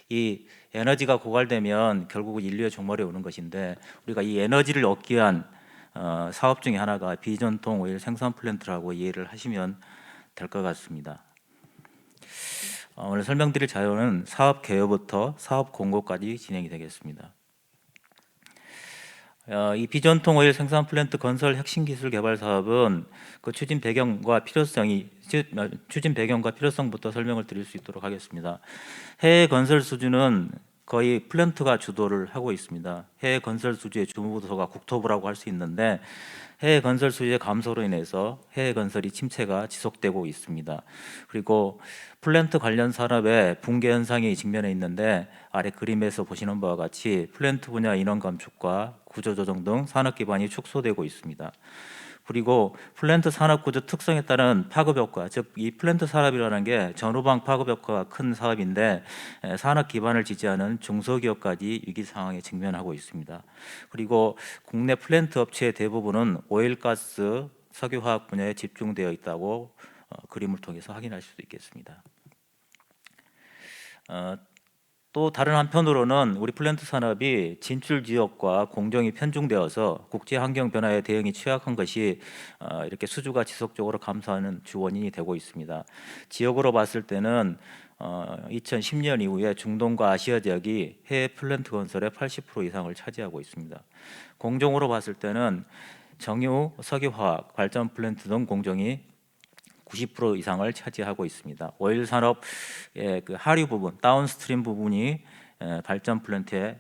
이 에너지가 고갈되면 결국 인류의 종말이 오는 것인데 우리가 이 에너지를 얻기 위한 사업 중에 하나가 비전통 오일 생산 플랜트라고 이해를 하시면 될 것 같습니다. 오늘 설명드릴 자료는 사업 개요부터 사업 공고까지 진행이 되겠습니다. 이 비전통 오일 생산 플랜트 건설 핵심 기술 개발 사업은 그 추진 배경과 필요성부터 설명을 드릴 수 있도록 하겠습니다. 해외 건설 수주는 거의 플랜트가 주도를 하고 있습니다. 해외 건설 수주의 주무부서가 국토부라고 할 수 있는데 해외 건설 수주의 감소로 인해서 해외 건설이 침체가 지속되고 있습니다. 그리고 플랜트 관련 산업의 붕괴 현상이 직면해 있는데 아래 그림에서 보시는 바와 같이 플랜트 분야 인원 감축과 구조조정 등 산업 기반이 축소되고 있습니다. 그리고 플랜트 산업 구조 특성에 따른 파급 효과, 즉 이 플랜트 산업이라는 게 전후방 파급 효과가 큰 사업인데 산업 기반을 지지하는 중소기업까지 위기 상황에 직면하고 있습니다. 그리고 국내 플랜트 업체의 대부분은 오일가스, 석유화학 분야에 집중되어 있다고 그림을 통해서 확인하실 수 있겠습니다. 또 다른 한편으로는 우리 플랜트 산업이 진출 지역과 공정이 편중되어서 국제 환경 변화에 대응이 취약한 것이 이렇게 수주가 지속적으로 감소하는 주 원인이 되고 있습니다. 지역으로 봤을 때는 2010년 이후에 중동과 아시아 지역이 해외 플랜트 건설의 80% 이상을 차지하고 있습니다. 공정으로 봤을 때는 정유, 석유화학, 발전 플랜트 등 공정이 90% 이상을 차지하고 있습니다. 오일 산업의 그 하류 부분, 다운스트림 부분이 발전 플랜트에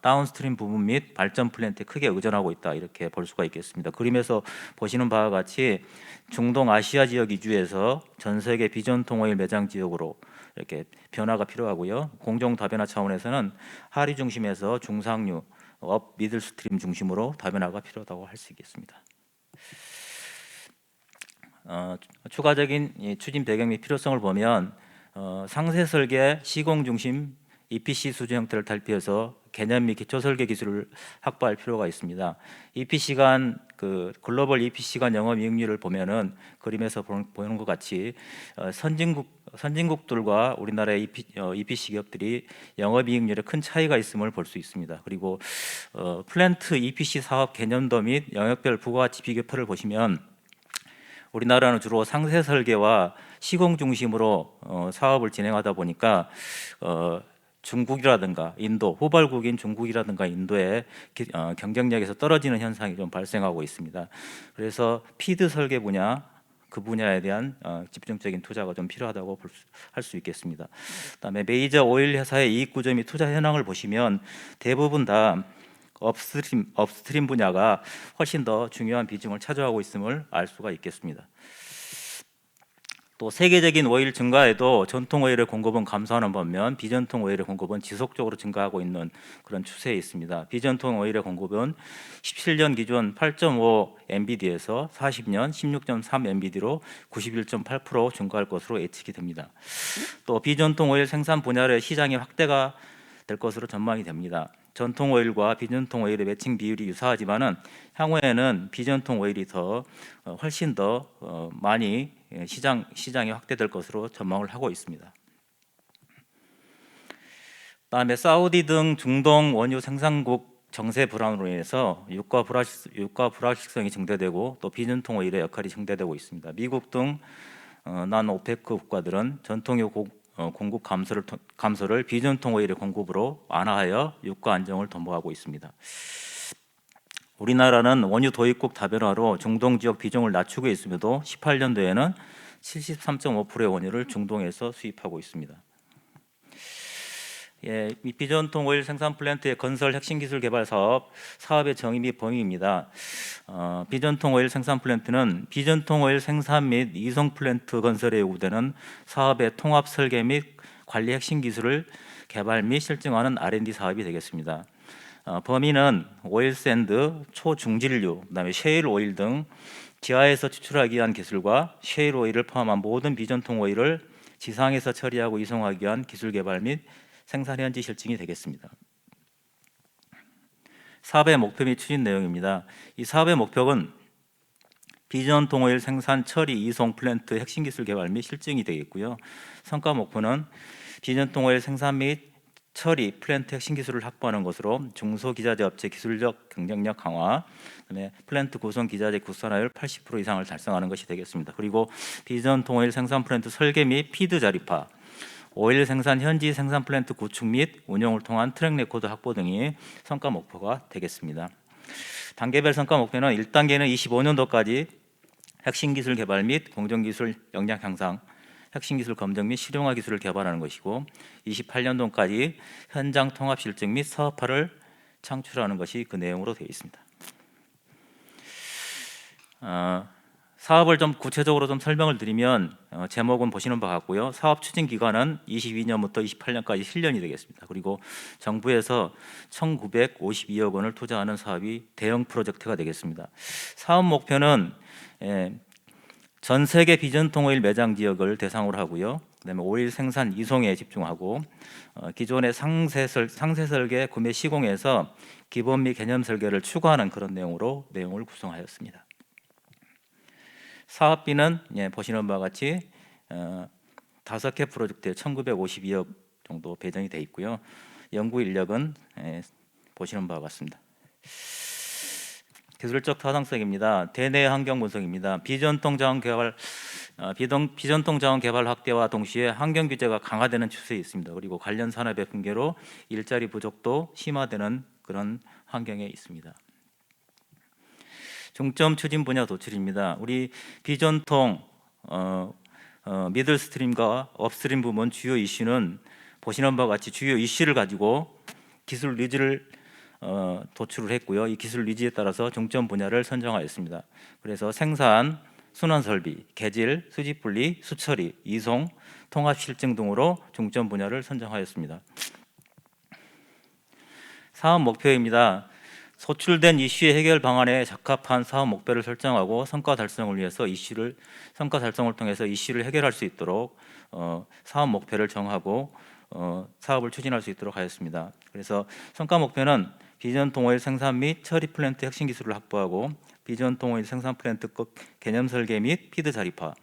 다운스트림 부분 및 발전 플랜트에 크게 의존하고 있다 이렇게 볼 수가 있겠습니다. 그림에서 보시는 바와 같이 중동 아시아 지역 위주에서 전 세계 비전통 오일 매장 지역으로 이렇게 변화가 필요하고요. 공정 다변화 차원에서는 하류 중심에서 중상류, 업 미들스트림 중심으로 다변화가 필요하다고 할 수 있겠습니다. 추가적인 추진 배경 및 필요성을 보면 상세 설계, 시공 중심 EPC 수주 형태를 달피해서 개념 및 기초 설계 기술을 확보할 필요가 있습니다. EPC 간 그 글로벌 EPC 간 영업 이익률을 보면은 그림에서 보는 것 같이 선진국들과 우리나라의 EPC 기업들이 영업 이익률에 큰 차이가 있음을 볼 수 있습니다. 그리고 플랜트 EPC 사업 개념도 및 영역별 부가가치 비교표를 보시면 우리나라는 주로 상세 설계와 시공 중심으로 사업을 진행하다 보니까 중국이라든가 인도, 후발국인 중국이라든가 인도의 경쟁력에서 떨어지는 현상이 좀 발생하고 있습니다. 그래서 피드 설계 분야, 그 분야에 대한 집중적인 투자가 좀 필요하다고 할 수 있겠습니다. 그다음에 메이저 오일 회사의 이익 구조 및 투자 현황을 보시면 대부분 다 업스트림 분야가 훨씬 더 중요한 비중을 차지하고 있음을 알 수가 있겠습니다. 또 세계적인 오일 증가에도 전통 오일의 공급은 감소하는 반면 비전통 오일의 공급은 지속적으로 증가하고 있는 그런 추세에 있습니다. 비전통 오일의 공급은 17년 기준 8.5 MBD에서 40년 16.3 MBD로 91.8% 증가할 것으로 예측이 됩니다. 또 비전통 오일 생산 분야의 시장의 확대가 될 것으로 전망이 됩니다. 전통 오일과 비전통 오일의 매칭 비율이 유사하지만은 향후에는 비전통 오일이 훨씬 더 많이 시장이 확대될 것으로 전망을 하고 있습니다. 그다음에 사우디 등 중동 원유 생산국 정세 불안으로 인해서 유가 불확실성이 증대되고 또 비전통 오일의 역할이 증대되고 있습니다. 미국 등 난 오페크 국가들은 전통유 공급 감소를 비전통 오일의 공급으로 완화하여 유가 안정을 도모하고 있습니다. 우리나라는 원유 도입국 다변화로 중동 지역 비중을 낮추고 있음에도 18년도에는 73.5%의 원유를 중동에서 수입하고 있습니다. 이 비전통 오일 생산 플랜트의 건설 핵심 기술 개발 사업의 정의 및 범위입니다. 비전통 오일 생산 플랜트는 비전통 오일 생산 및 이송 플랜트 건설에 요구되는 사업의 통합 설계 및 관리 핵심 기술을 개발 및 실증하는 R&D 사업이 되겠습니다. 범위는 오일 샌드, 초중질류, 그다음에 셰일 오일 등 지하에서 추출하기 위한 기술과 셰일 오일을 포함한 모든 비전통 오일을 지상에서 처리하고 이송하기 위한 기술 개발 및 생산 현지 실증이 되겠습니다. 사업의 목표 및 추진 내용입니다. 이 사업의 목표는 비전통 오일 생산, 처리, 이송 플랜트 핵심 기술 개발 및 실증이 되겠고요. 성과 목표는 비전통 오일 생산 및 처리 플랜트 핵심 기술을 확보하는 것으로 중소기자재 업체 기술적 경쟁력 강화, 그다음에 플랜트 구성 기자재 국산화율 80% 이상을 달성하는 것이 되겠습니다. 그리고 비전통 오일 생산 플랜트 설계 및 피드 자립화, 오일 생산 현지 생산 플랜트 구축 및 운영을 통한 트랙 레코드 확보 등이 성과 목표가 되겠습니다. 단계별 성과 목표는 1단계는 25년도까지 핵심 기술 개발 및 공정 기술 역량 향상, 핵심 기술 검증 및 실용화 기술을 개발하는 것이고 28년도까지 현장 통합 실증 및 사업화를 창출하는 것이 그 내용으로 되어 있습니다. 사업을 좀 구체적으로 좀 설명을 드리면 제목은 보시는 바와 같고요. 사업 추진 기간은 22년부터 28년까지 7년이 되겠습니다. 그리고 정부에서 1,952억 원을 투자하는 사업이 대형 프로젝트가 되겠습니다. 사업 목표는 전 세계 비전통 오일 매장 지역을 대상으로 하고요. 그다음에 오일 생산 이송에 집중하고 기존의 상세 설계 구매 시공에서 기본 및 개념 설계를 추구하는 그런 내용을 구성하였습니다. 사업비는 보시는 바와 같이 5개 프로젝트에 1,952억 정도 배정이 되어 있고요. 연구 인력은 보시는 바와 같습니다. 기술적 타당성입니다. 대내 환경 분석입니다. 비전통 자원 개발 확대와 동시에 환경 규제가 강화되는 추세에 있습니다. 그리고 관련 산업의 붕괴로 일자리 부족도 심화되는 그런 환경에 있습니다. 중점 추진 분야 도출입니다. 우리 비전통 미들스트림과 업스트림 부문 주요 이슈는 보시는 바와 같이 주요 이슈를 가지고 기술 니즈를 도출을 했고요. 이 기술 니즈에 따라서 중점 분야를 선정하였습니다. 그래서 생산, 순환 설비, 개질, 수집 분리, 수처리, 이송, 통합 실증 등으로 중점 분야를 선정하였습니다. 사업 목표입니다. 소출된 이슈의 해결 방안에 적합한 사업 목표를 설정하고 성과 달성을 위해서 성과 달성을 통해서 이슈를 해결할 수 있도록 사업 목표를 정하고 사업을 추진할 수 있도록 하였습니다. 그래서 성과 목표는 비전통 오일 생산 및 처리 플랜트 핵심 기술을 확보하고 비전통 오일 생산 플랜트 개념 설계 및 피드 자립화,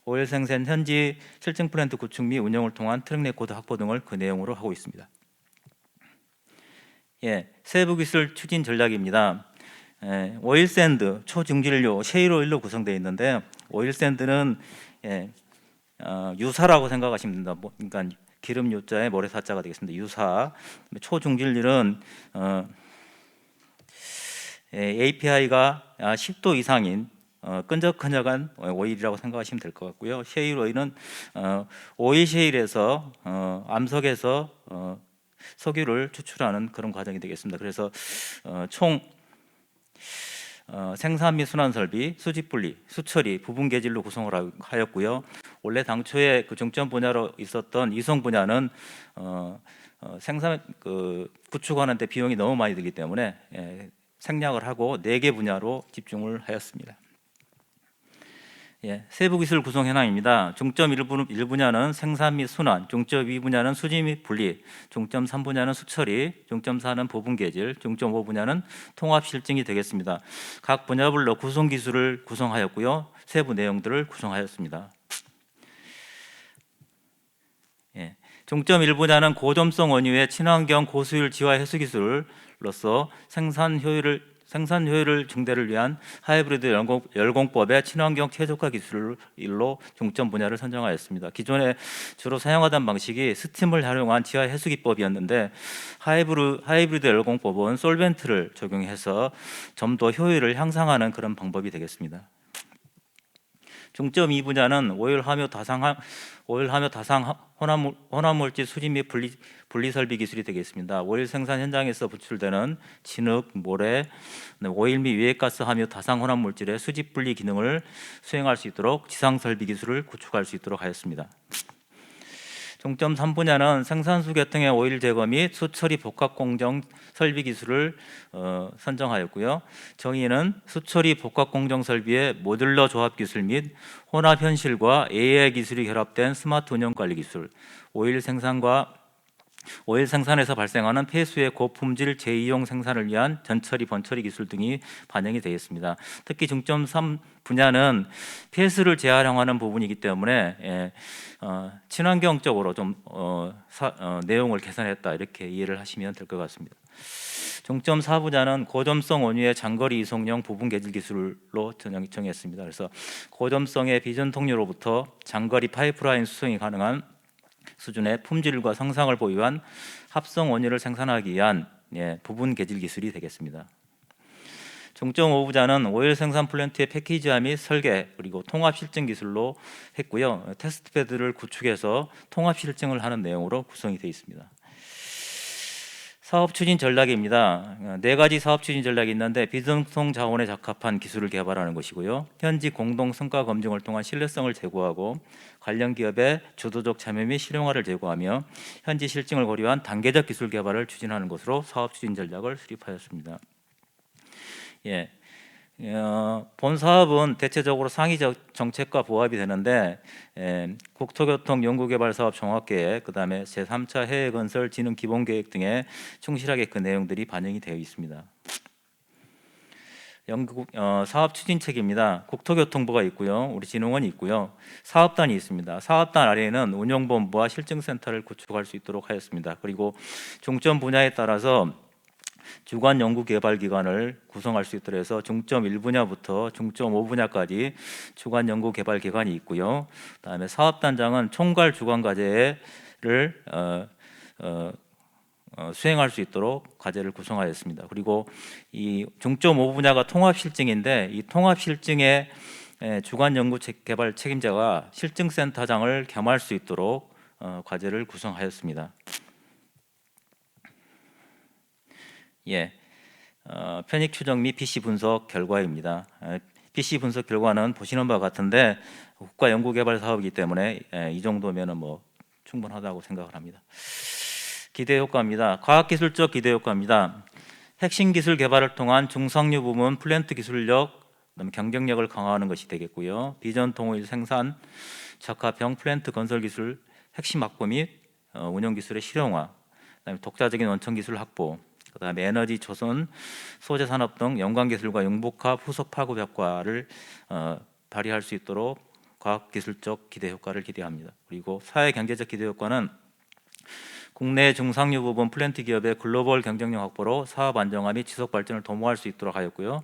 오일 생산 현지 실증 플랜트 구축 및 운영을 통한 트랙 레코드 확보 등을 그 내용으로 하고 있습니다. 세부 기술 추진 전략입니다. 오일 샌드, 초중질료, 셰일 오일로 구성되어 있는데 오일 샌드는 유사라고 생각하시면 됩니다. 그러니까 기름 유자에 모래사자가 되겠습니다. 유사. 초중질률은 API가 10도 이상인 끈적끈적한 오일이라고 생각하시면 될 것 같고요. 셰일 오일은 오일 셰일에서 암석에서 석유를 추출하는 그런 과정이 되겠습니다. 그래서 총 생산 및 순환 설비, 수집 분리, 수처리, 부분 개질로 구성을 하였고요. 원래 당초에 그 중점 분야로 있었던 이송 분야는 생산 구축하는 데 비용이 너무 많이 들기 때문에 생략을 하고 4개 분야로 집중을 하였습니다. 세부 기술 구성 현황입니다. 중점 1분야는 생산 및 순환, 중점 2분야는 수지 및 분리, 중점 3분야는 수처리, 중점 4는 부분 계질, 중점 5분야는 통합 실증이 되겠습니다. 각 분야별로 구성 기술을 구성하였고요. 세부 내용들을 구성하였습니다. 중점 1분야는 고점성 원유의 친환경 고수율 지화 해수 기술로서 생산 효율을 증대를 위한 하이브리드 열공법의 친환경 최적화 기술로 중점 분야를 선정하였습니다. 기존에 주로 사용하던 방식이 스팀을 활용한 지하 해수 기법이었는데 하이브리드 열공법은 솔벤트를 적용해서 좀 더 효율을 향상하는 그런 방법이 되겠습니다. 중점 2분야는 오일 함유 다상 혼합물질 수지 및 분리 설비 기술이 되겠습니다. 오일 생산 현장에서 분출되는 진흙, 모래, 오일 및 유해가스 함유 다상 혼합물질의 수지 분리 기능을 수행할 수 있도록 지상 설비 기술을 구축할 수 있도록 하였습니다. 중점 3분야는 생산수 계통의 오일 제거 및 수처리 복합 공정 설비 기술을 선정하였고요. 정의는 수처리 복합 공정 설비의 모듈러 조합 기술 및 혼합 현실과 AI 기술이 결합된 스마트 운영 관리 기술, 오일 생산에서 발생하는 폐수의 고품질 재이용 생산을 위한 전처리, 번처리 기술 등이 반영이 되어 있습니다. 특히 중점 3 분야는 폐수를 재활용하는 부분이기 때문에 친환경적으로 좀 내용을 개선했다 이렇게 이해를 하시면 될 것 같습니다. 중점 4 분야는 고점성 원유의 장거리 이송용 부분 계질 기술로 정했습니다. 그래서 고점성의 비전 통로로부터 장거리 파이프라인 수송이 가능한 수준의 품질과 성상을 보유한 합성 원유를 생산하기 위한 부분 계질 기술이 되겠습니다. 중점 5분야는 오일 생산 플랜트의 패키지화 및 설계 그리고 통합 실증 기술로 했고요. 테스트 베드를 구축해서 통합 실증을 하는 내용으로 구성이 되어 있습니다. 사업 추진 전략입니다. 4가지 사업 추진 전략이 있는데 비등성 자원에 적합한 기술을 개발하는 것이고요. 현지 공동 성과 검증을 통한 신뢰성을 제고하고 관련 기업의 주도적 참여 및 실용화를 제고하며 현지 실증을 고려한 단계적 기술 개발을 추진하는 것으로 사업 추진 전략을 수립하였습니다. 본 사업은 대체적으로 상위 정책과 부합이 되는데 국토교통 연구개발사업 종합계획, 그다음에 제3차 해외건설 진흥 기본계획 등에 충실하게 그 내용들이 반영이 되어 있습니다. 사업 추진책입니다. 국토교통부가 있고요, 우리 진흥원이 있고요, 사업단이 있습니다. 사업단 아래에는 운영본부와 실증센터를 구축할 수 있도록 하였습니다. 그리고 중점 분야에 따라서 주관 연구 개발 기관을 구성할 수 있도록 해서 중점 1분야부터 중점 5분야까지 주관 연구 개발 기관이 있고요. 그다음에 사업단장은 총괄 주관 과제를 수행할 수 있도록 과제를 구성하였습니다. 그리고 이 중점 5분야가 통합 실증인데 이 통합 실증의 주관 연구 개발 책임자가 실증센터장을 겸할 수 있도록 과제를 구성하였습니다. 편익 추정 및 PC 분석 결과입니다. PC 분석 결과는 보시는 바와 같은데 국가 연구개발 사업이기 때문에 이 정도면은 뭐 충분하다고 생각을 합니다. 기대 효과입니다. 과학기술적 기대 효과입니다. 핵심 기술 개발을 통한 중상류 부문 플랜트 기술력, 그다음에 경쟁력을 강화하는 것이 되겠고요. 비전 통일 생산 적합형 플랜트 건설 기술 핵심 확보 및 운영 기술의 실용화, 그다음에 독자적인 원천 기술 확보, 그다음에 에너지 조선, 소재 산업 등 연관 기술과 융복합 후속 파급 효과를 발휘할 수 있도록 과학 기술적 기대 효과를 기대합니다. 그리고 사회 경제적 기대 효과는 국내 중상류 부분 플랜트 기업의 글로벌 경쟁력 확보로 사업 안정화 및 지속 발전을 도모할 수 있도록 하였고요.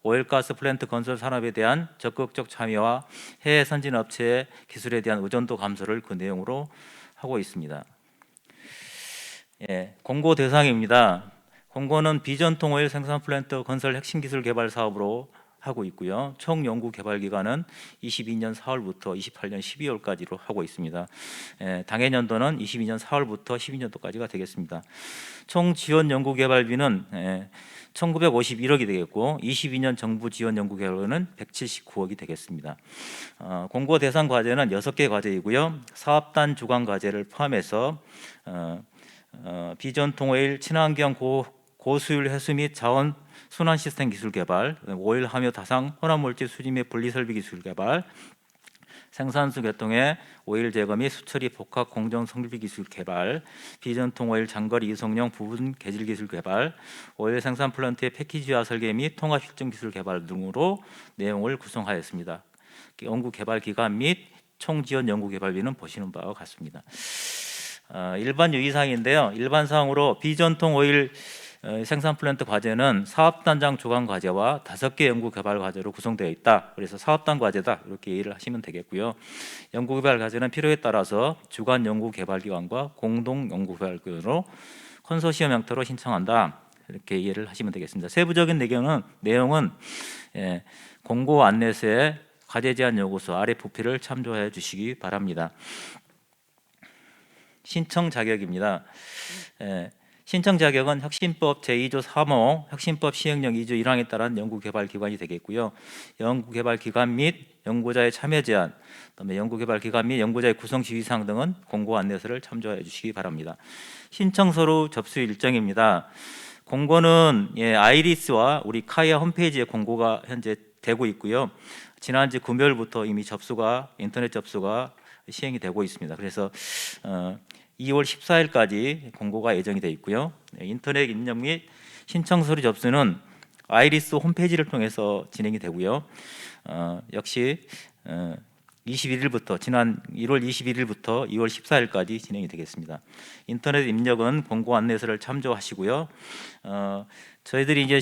오일가스 플랜트 건설 산업에 대한 적극적 참여와 해외 선진 업체의 기술에 대한 의존도 감소를 그 내용으로 하고 있습니다. 공고 대상입니다. 공고는 비전통 오일 생산 플랜트 건설 핵심 기술 개발 사업으로 하고 있고요. 총 연구 개발 기간은 22년 4월부터 28년 12월까지로 하고 있습니다. 당해년도는 22년 4월부터 12년도까지가 되겠습니다. 총 지원 연구 개발비는 1951억이 되겠고 22년 정부 지원 연구 개발비는 179억이 되겠습니다. 공고 대상 과제는 6개 과제이고요. 사업단 주관 과제를 포함해서 비전통 오일 친환경 고수율 해수 및 자원 순환 시스템 기술 개발, 오일 함유 다상 혼합물질 수지 및 분리 설비 기술 개발, 생산수 계통의 오일 제거 및 수처리 복합 공정 성비 기술 개발, 비전통 오일 장거리 이송용 부분 개질 기술 개발, 오일 생산 플란트의 패키지화 설계 및 통합 실증 기술 개발 등으로 내용을 구성하였습니다. 연구 개발 기간 및 총 지원 연구 개발비는 보시는 바와 같습니다. 일반 유의사항인데요. 일반 사항으로 비전통 오일 생산 플랜트 과제는 사업단장 주관 과제와 5개 연구 개발 과제로 구성되어 있다. 그래서 사업단 과제다 이렇게 이해를 하시면 되겠고요. 연구 개발 과제는 필요에 따라서 주관 연구 개발 기관과 공동 연구 개발 기관으로 컨소시엄 형태로 신청한다. 이렇게 이해를 하시면 되겠습니다. 세부적인 내용은 공고 안내서의 과제 제한 요구서 RFP를 참조해 주시기 바랍니다. 신청 자격입니다. 신청 자격은 혁신법 제2조 3호 혁신법 시행령 2조 1항에 따른 연구개발기관이 되겠고요. 연구개발기관 및 연구자의 참여 제한, 그다음에 연구개발기관 및 연구자의 구성 지휘사항 등은 공고 안내서를 참조해 주시기 바랍니다. 신청 서류 접수 일정입니다. 공고는 아이리스와 우리 카이아 홈페이지에 공고가 현재 되고 있고요. 지난주 금요일부터 이미 인터넷 접수가 시행이 되고 있습니다. 그래서 2월 14일까지 공고가 예정이 되어 있고요. 인터넷 입력 및 신청 서류 접수는 아이리스 홈페이지를 통해서 진행이 되고요. 역시 21일부터 지난 1월 21일부터 2월 14일까지 진행이 되겠습니다. 인터넷 입력은 공고 안내서를 참조하시고요. 저희들이 이제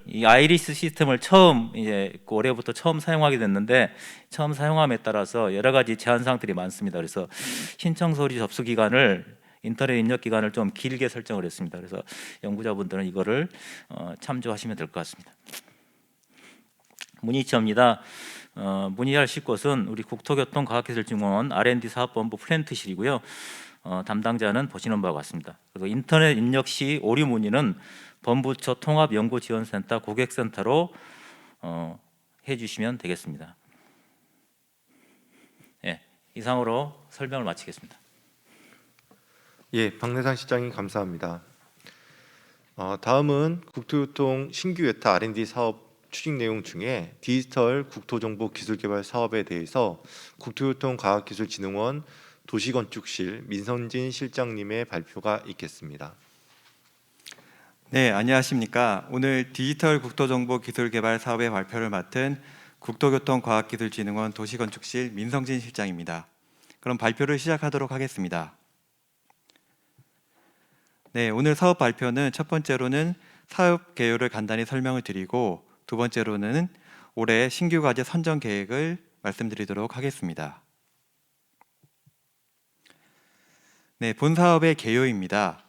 이 아이리스 시스템을 처음 올해부터 처음 사용하게 됐는데 처음 사용함에 따라서 여러 가지 제한 사항들이 많습니다. 그래서 신청 서류 접수 기간을 인터넷 입력 기간을 좀 길게 설정을 했습니다. 그래서 연구자분들은 이거를 참조하시면 될 것 같습니다. 문의처입니다. 문의하실 곳은 우리 국토교통과학기술진흥원 R&D 사업본부 플랜트실이고요. 담당자는 보시는 바와 같습니다. 그리고 인터넷 입력 시 오류 문의는 본부처 통합연구지원센터 고객센터로 해주시면 되겠습니다. 이상으로 설명을 마치겠습니다. 박내상 실장님 감사합니다. 다음은 국토교통 신규 외타 R&D 사업 추진 내용 중에 디지털 국토정보기술개발 사업에 대해서 국토교통과학기술진흥원 도시건축실 민선진 실장님의 발표가 있겠습니다. 네, 안녕하십니까. 오늘 디지털 국토정보기술개발 사업의 발표를 맡은 국토교통과학기술진흥원 도시건축실 민성진 실장입니다. 그럼 발표를 시작하도록 하겠습니다. 네, 오늘 사업 발표는 첫 번째로는 사업 개요를 간단히 설명을 드리고 두 번째로는 올해 신규 과제 선정 계획을 말씀드리도록 하겠습니다. 네, 본 사업의 개요입니다.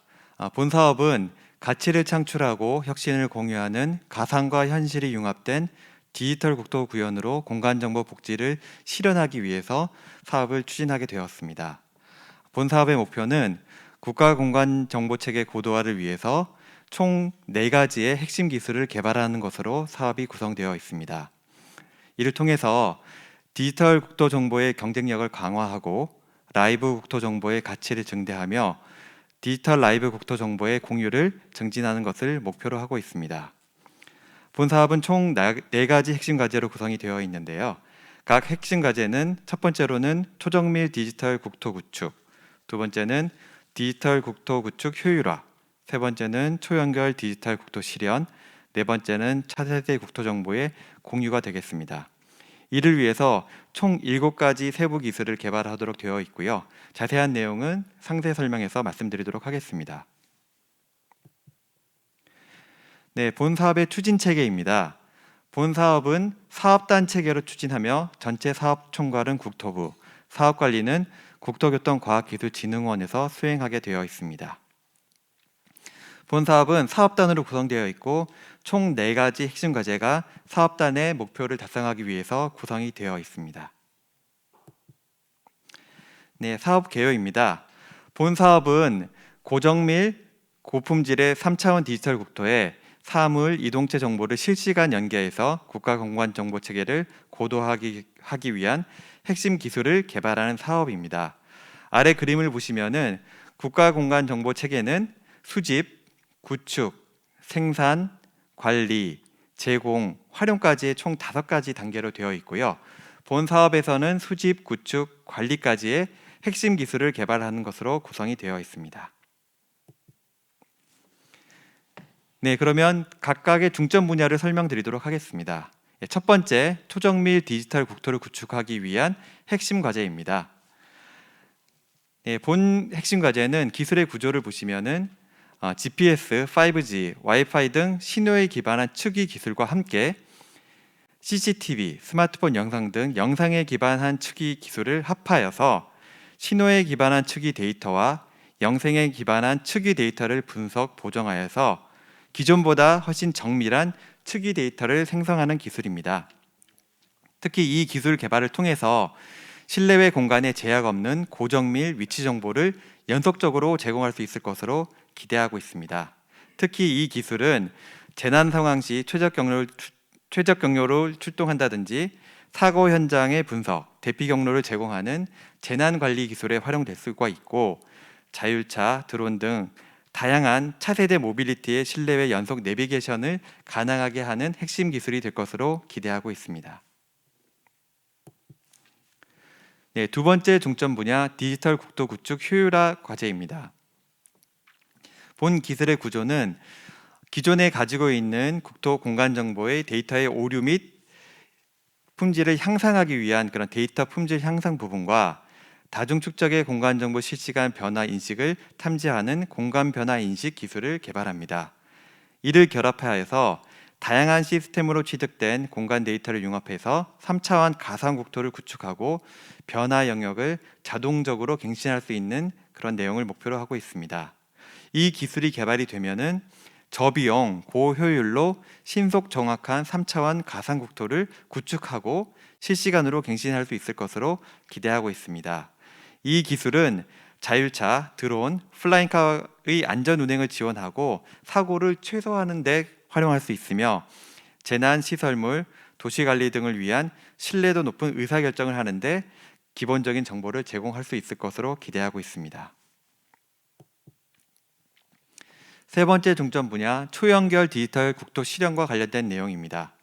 본 사업은 가치를 창출하고 혁신을 공유하는 가상과 현실이 융합된 디지털 국토 구현으로 공간정보 복지를 실현하기 위해서 사업을 추진하게 되었습니다. 본 사업의 목표는 국가공간정보체계 고도화를 위해서 총 4가지의 핵심 기술을 개발하는 것으로 사업이 구성되어 있습니다. 이를 통해서 디지털 국토 정보의 경쟁력을 강화하고 라이브 국토 정보의 가치를 증대하며 디지털 라이브 국토 정보의 공유를 증진하는 것을 목표로 하고 있습니다. 본 사업은 총 4가지 핵심 과제로 구성이 되어 있는데요. 각 핵심 과제는 첫 번째로는 초정밀 디지털 국토 구축, 두 번째는 디지털 국토 구축 효율화, 세 번째는 초연결 디지털 국토 실현, 네 번째는 차세대 국토 정보의 공유가 되겠습니다. 이를 위해서 총 7가지 세부 기술을 개발하도록 되어 있고요. 자세한 내용은 상세 설명에서 말씀드리도록 하겠습니다. 네, 본 사업의 추진 체계입니다. 본 사업은 사업단 체계로 추진하며 전체 사업 총괄은 국토부, 사업 관리는 국토교통과학기술진흥원에서 수행하게 되어 있습니다. 본 사업은 사업단으로 구성되어 있고 총 4가지 핵심 과제가 사업단의 목표를 달성하기 위해서 구성이 되어 있습니다. 네, 사업 개요입니다. 본 사업은 고정밀, 고품질의 3차원 디지털 국토에 사물, 이동체 정보를 실시간 연계해서 국가공간정보체계를 고도화하기 위한 핵심 기술을 개발하는 사업입니다. 아래 그림을 보시면은 국가공간정보체계는 수집, 구축, 생산, 관리, 제공, 활용까지 총 5가지 단계로 되어 있고요. 본 사업에서는 수집, 구축, 관리까지의 핵심 기술을 개발하는 것으로 구성이 되어 있습니다. 네, 그러면 각각의 중점 분야를 설명드리도록 하겠습니다. 첫 번째, 초정밀 디지털 국토를 구축하기 위한 핵심 과제입니다. 네, 본 핵심 과제는 기술의 구조를 보시면은 GPS, 5G, 와이파이 등 신호에 기반한 축이 기술과 함께 CCTV, 스마트폰 영상 등 영상에 기반한 축이 기술을 합하여서 신호에 기반한 축이 데이터와 영상에 기반한 축이 데이터를 분석, 보정하여서 기존보다 훨씬 정밀한 축이 데이터를 생성하는 기술입니다. 특히 이 기술 개발을 통해서 실내외 공간에 제약 없는 고정밀 위치 정보를 연속적으로 제공할 수 있을 것으로 기대하고 있습니다. 특히 이 기술은 재난 상황 시 최적 경로를 출동한다든지 사고 현장의 분석, 대피 경로를 제공하는 재난 관리 기술에 활용될 수가 있고, 자율차, 드론 등 다양한 차세대 모빌리티의 실내외 연속 내비게이션을 가능하게 하는 핵심 기술이 될 것으로 기대하고 있습니다. 네, 두 번째 중점 분야 디지털 국토 구축 효율화 과제입니다. 본 기술의 구조는 기존에 가지고 있는 국토 공간 정보의 데이터의 오류 및 품질을 향상하기 위한 그런 데이터 품질 향상 부분과 다중 축적의 공간 정보 실시간 변화 인식을 탐지하는 공간 변화 인식 기술을 개발합니다. 이를 결합하여서 다양한 시스템으로 취득된 공간 데이터를 융합해서 3차원 가상 국토를 구축하고 변화 영역을 자동적으로 갱신할 수 있는 그런 내용을 목표로 하고 있습니다. 이 기술이 개발이 되면은 저비용, 고효율로 신속 정확한 3차원 가상 국토를 구축하고 실시간으로 갱신할 수 있을 것으로 기대하고 있습니다. 이 기술은 자율차, 드론, 플라잉카의 안전 운행을 지원하고 사고를 최소화하는 데 활용할 수 있으며 재난 시설물, 도시관리 등을 위한 신뢰도 높은 의사결정을 하는데 기본적인 정보를 제공할 수 있을 것으로 기대하고 있습니다. 세 번째 중점 분야, 초연결 디지털 국토 실현과 관련된 내용입니다.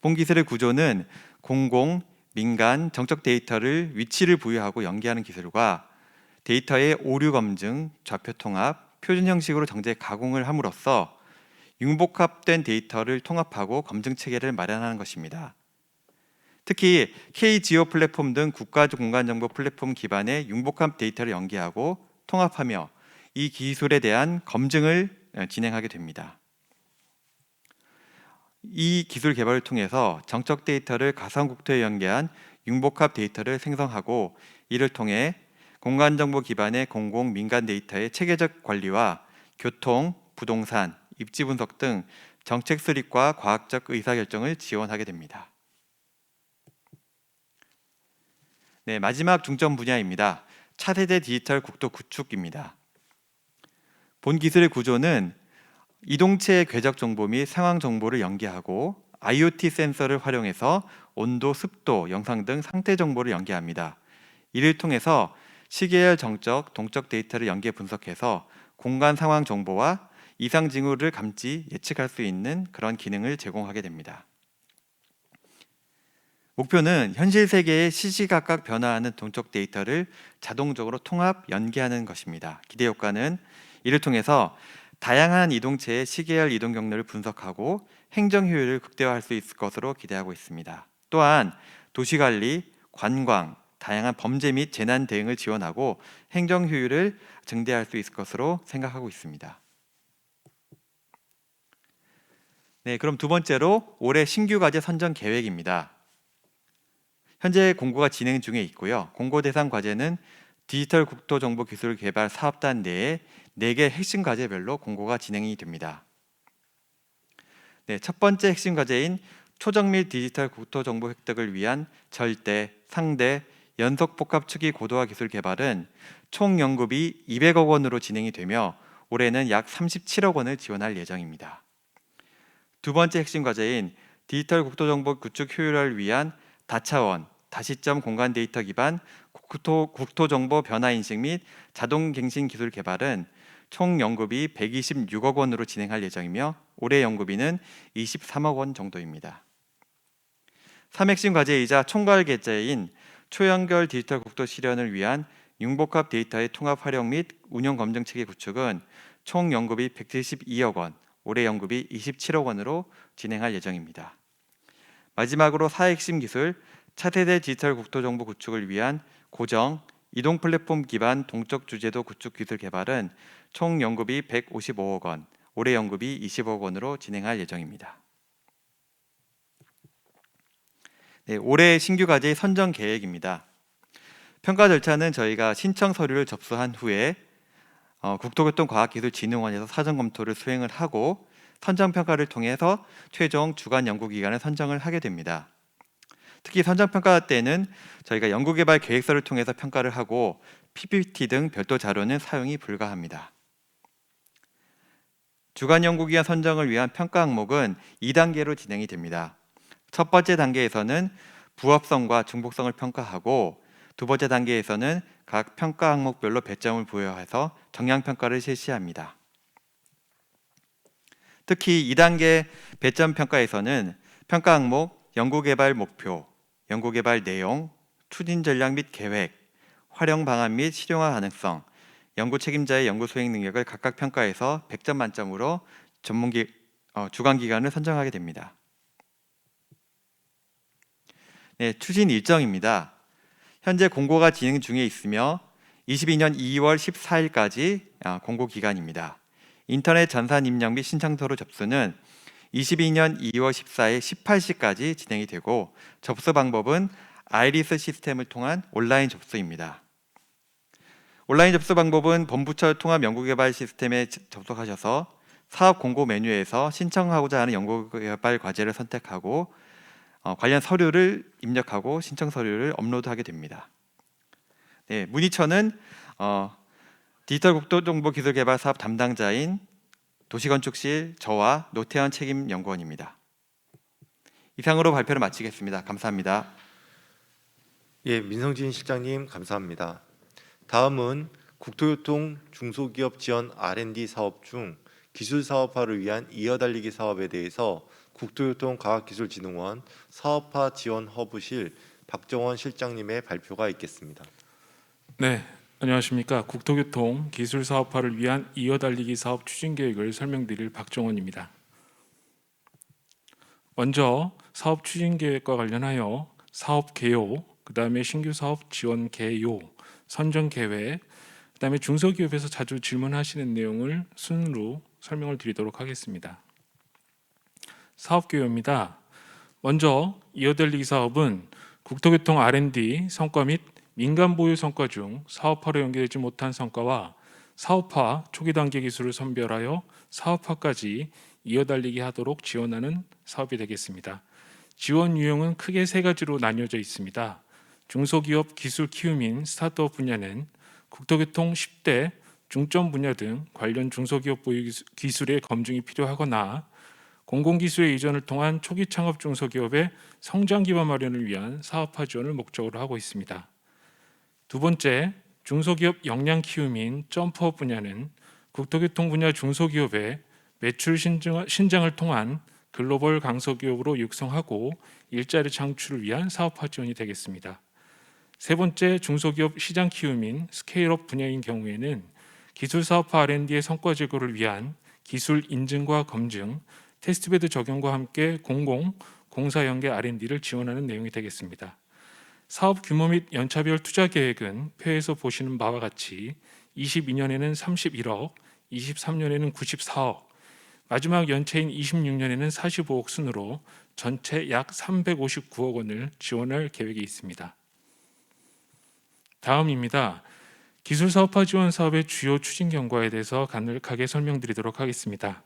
본 기술의 구조는 공공, 민간, 정적 데이터를 위치를 부여하고 연계하는 기술과 데이터의 오류 검증, 좌표 통합, 표준 형식으로 정제 가공을 함으로써 융복합된 데이터를 통합하고 검증 체계를 마련하는 것입니다. 특히 K-지오 플랫폼 등 국가 공간정보 플랫폼 기반의 융복합 데이터를 연계하고 통합하며 이 기술에 대한 검증을 진행하게 됩니다. 이 기술 개발을 통해서 정적 데이터를 가상국토에 연계한 융복합 데이터를 생성하고 이를 통해 공간정보 기반의 공공 민간 데이터의 체계적 관리와 교통, 부동산, 입지 분석 등 정책 수립과 과학적 의사결정을 지원하게 됩니다. 네, 마지막 중점 분야입니다. 차세대 디지털 국토 구축입니다. 본 기술의 구조는 이동체의 궤적 정보 및 상황 정보를 연계하고 IoT 센서를 활용해서 온도, 습도, 영상 등 상태 정보를 연계합니다. 이를 통해서 시계열 정적, 동적 데이터를 연계 분석해서 공간 상황 정보와 이상 징후를 감지, 예측할 수 있는 그런 기능을 제공하게 됩니다. 목표는 현실 세계의 시시각각 변화하는 동적 데이터를 자동적으로 통합, 연계하는 것입니다. 기대 효과는 이를 통해서 다양한 이동체의 시계열 이동 경로를 분석하고 행정 효율을 극대화할 수 있을 것으로 기대하고 있습니다. 또한 도시관리, 관광, 다양한 범죄 및 재난 대응을 지원하고 행정 효율을 증대할 수 있을 것으로 생각하고 있습니다. 네, 그럼 두 번째로 올해 신규 과제 선정 계획입니다. 현재 공고가 진행 중에 있고요. 공고 대상 과제는 디지털 국토 정보 기술 개발 사업단 내에 4개 핵심 과제별로 공고가 진행이 됩니다. 네, 첫 번째 핵심 과제인 초정밀 디지털 국토 정보 획득을 위한 절대, 상대, 연속 복합 축이 고도화 기술 개발은 총 연구비 200억 원으로 진행이 되며 올해는 약 37억 원을 지원할 예정입니다. 두 번째 핵심 과제인 디지털 국토 정보 구축 효율화를 위한 다차원, 다시점 공간 데이터 기반 국토 정보 변화 인식 및 자동 갱신 기술 개발은 총 연구비 126억 원으로 진행할 예정이며 올해 연구비는 23억 원 정도입니다. 3핵심 과제이자 총괄 계제인 초연결 디지털 국토 실현을 위한 융복합 데이터의 통합 활용 및 운영 검증 체계 구축은 총 연구비 172억 원, 올해 연구비 27억 원으로 진행할 예정입니다. 마지막으로 4핵심 기술 차세대 디지털 국토 정보 구축을 위한 고정, 이동 플랫폼 기반 동적 주제도 구축 기술 개발은 총 연구비 155억 원, 올해 연구비 20억 원으로 진행할 예정입니다. 네, 올해 신규 과제의 선정 계획입니다. 평가 절차는 저희가 신청 서류를 접수한 후에 국토교통과학기술진흥원에서 사전 검토를 수행을 하고 선정 평가를 통해서 최종 주관 연구 기관을 선정을 하게 됩니다. 특히 선정 평가 때는 저희가 연구개발 계획서를 통해서 평가를 하고 PPT 등 별도 자료는 사용이 불가합니다. 주관 연구 기관 선정을 위한 평가 항목은 2단계로 진행이 됩니다. 첫 번째 단계에서는 부합성과 중복성을 평가하고 두 번째 단계에서는 각 평가 항목별로 배점을 부여해서 정량 평가를 실시합니다. 특히 2단계 배점 평가에서는 평가 항목, 연구개발 목표, 연구개발 내용, 추진 전략 및 계획, 활용 방안 및 실용화 가능성, 연구 책임자의 연구 수행 능력을 각각 평가해서 100점 만점으로 주관 기관을 선정하게 됩니다. 네, 추진 일정입니다. 현재 공고가 진행 중에 있으며 22년 2월 14일까지 공고 기간입니다. 인터넷 전산 입력 및 신청서로 접수는 22년 2월 14일 18시까지 진행이 되고 접수 방법은 아이리스 시스템을 통한 온라인 접수입니다. 온라인 접수 방법은 본부처 통합 연구개발 시스템에 접속하셔서 사업 공고 메뉴에서 신청하고자 하는 연구개발 과제를 선택하고 관련 서류를 입력하고 신청 서류를 업로드하게 됩니다. 네, 문의처는 디지털 국토정보기술개발 사업 담당자인 도시건축실 저와 노태현 책임연구원입니다. 이상으로 발표를 마치겠습니다. 감사합니다. 예, 민성진 실장님 감사합니다. 다음은 국토교통 중소기업 지원 R&D 사업 중 기술 사업화를 위한 이어달리기 사업에 대해서 국토교통과학기술진흥원 사업화 지원 허브실 박정원 실장님의 발표가 있겠습니다. 네, 안녕하십니까. 국토교통 기술 사업화를 위한 이어달리기 사업 추진 계획을 설명드릴 박정원입니다. 먼저 사업 추진 계획과 관련하여 사업 개요, 그다음에 신규 사업 지원 개요, 선정 계획, 그다음에 중소기업에서 자주 질문하시는 내용을 순으로 설명을 드리도록 하겠습니다. 사업 개요입니다. 먼저 이어달리기 사업은 국토교통 R&D 성과 및 민간 보유 성과 중 사업화로 연계되지 못한 성과와 사업화 초기 단계 기술을 선별하여 사업화까지 이어달리기 하도록 지원하는 사업이 되겠습니다. 지원 유형은 크게 세 가지로 나뉘어져 있습니다. 중소기업 기술 키움인 스타트업 분야는 국토교통 10대 중점 분야 등 관련 중소기업 보유 기술의 검증이 필요하거나 공공기술의 이전을 통한 초기 창업 중소기업의 성장 기반 마련을 위한 사업화 지원을 목적으로 하고 있습니다. 두 번째, 중소기업 역량 키움인 점프업 분야는 국토교통 분야 중소기업의 매출 신장을 통한 글로벌 강소기업으로 육성하고 일자리 창출을 위한 사업화 지원이 되겠습니다. 세 번째, 중소기업 시장 키움인 스케일업 분야인 경우에는 기술 사업화 R&D의 성과 제고를 위한 기술 인증과 검증, 테스트베드 적용과 함께 공공, 공사 연계 R&D를 지원하는 내용이 되겠습니다. 사업 규모 및 연차별 투자 계획은 표에서 보시는 바와 같이 22년에는 31억, 23년에는 94억, 마지막 연체인 26년에는 45억 순으로 전체 약 359억 원을 지원할 계획이 있습니다. 다음입니다. 기술사업화 지원 사업의 주요 추진 경과에 대해서 간략하게 설명드리도록 하겠습니다.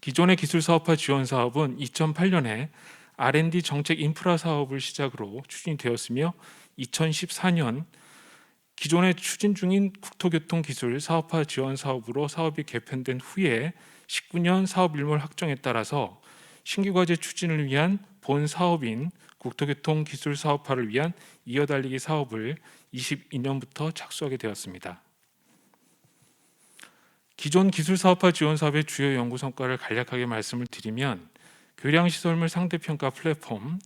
기존의 기술사업화 지원 사업은 2008년에 R&D 정책 인프라 사업을 시작으로 추진이 되었으며 2014년 기존에 추진 중인 국토교통 기술 사업화 지원 사업으로 사업이 개편된 후에 19년 사업 일몰 확정에 따라서 신규 과제 추진을 위한 본 사업인 국토교통 기술 사업화를 위한 이어달리기 사업을 22년부터 착수하게 되었습니다. 기존 기술 사업화 지원 사업의 주요 연구 성과를 간략하게 말씀을 드리면 교량시설물 상대평가 플랫폼,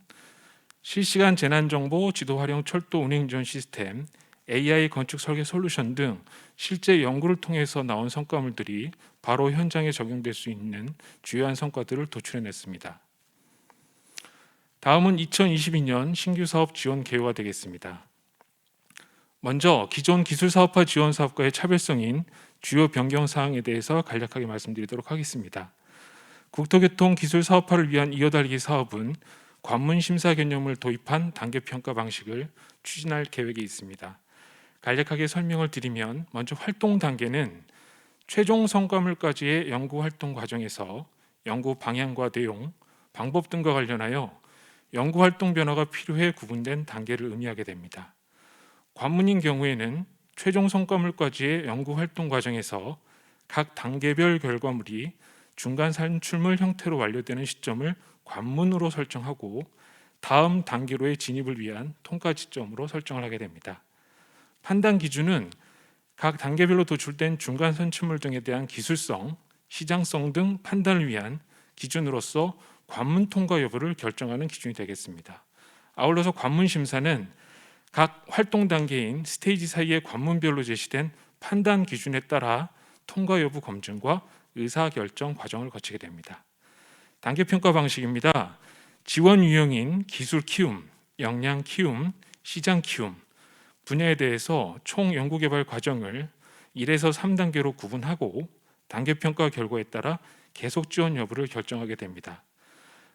실시간 재난정보 지도 활용 철도 운행 지원 시스템, AI 건축 설계 솔루션 등 실제 연구를 통해서 나온 성과물들이 바로 현장에 적용될 수 있는 주요한 성과들을 도출해냈습니다. 다음은 2022년 신규 사업 지원 개요가 되겠습니다. 먼저 기존 기술사업화 지원 사업과의 차별성인 주요 변경 사항에 대해서 간략하게 말씀드리도록 하겠습니다. 국토교통 기술 사업화를 위한 이어달리기 사업은 관문 심사 개념을 도입한 단계 평가 방식을 추진할 계획이 있습니다. 간략하게 설명을 드리면 먼저 활동 단계는 최종 성과물까지의 연구 활동 과정에서 연구 방향과 내용, 방법 등과 관련하여 연구 활동 변화가 필요해 구분된 단계를 의미하게 됩니다. 관문인 경우에는 최종 성과물까지의 연구 활동 과정에서 각 단계별 결과물이 중간 산출물 형태로 완료되는 시점을 관문으로 설정하고 다음 단계로의 진입을 위한 통과 지점으로 설정을 하게 됩니다. 판단 기준은 각 단계별로 도출된 중간 산출물 등에 대한 기술성, 시장성 등 판단을 위한 기준으로서 관문 통과 여부를 결정하는 기준이 되겠습니다. 아울러서 관문 심사는 각 활동 단계인 스테이지 사이의 관문별로 제시된 판단 기준에 따라 통과 여부 검증과 의사결정 과정을 거치게 됩니다. 단계 평가 방식입니다. 지원 유형인 기술 키움, 역량 키움, 시장 키움 분야에 대해서 총 연구 개발 과정을 1에서 3단계로 구분하고 단계 평가 결과에 따라 계속 지원 여부를 결정하게 됩니다.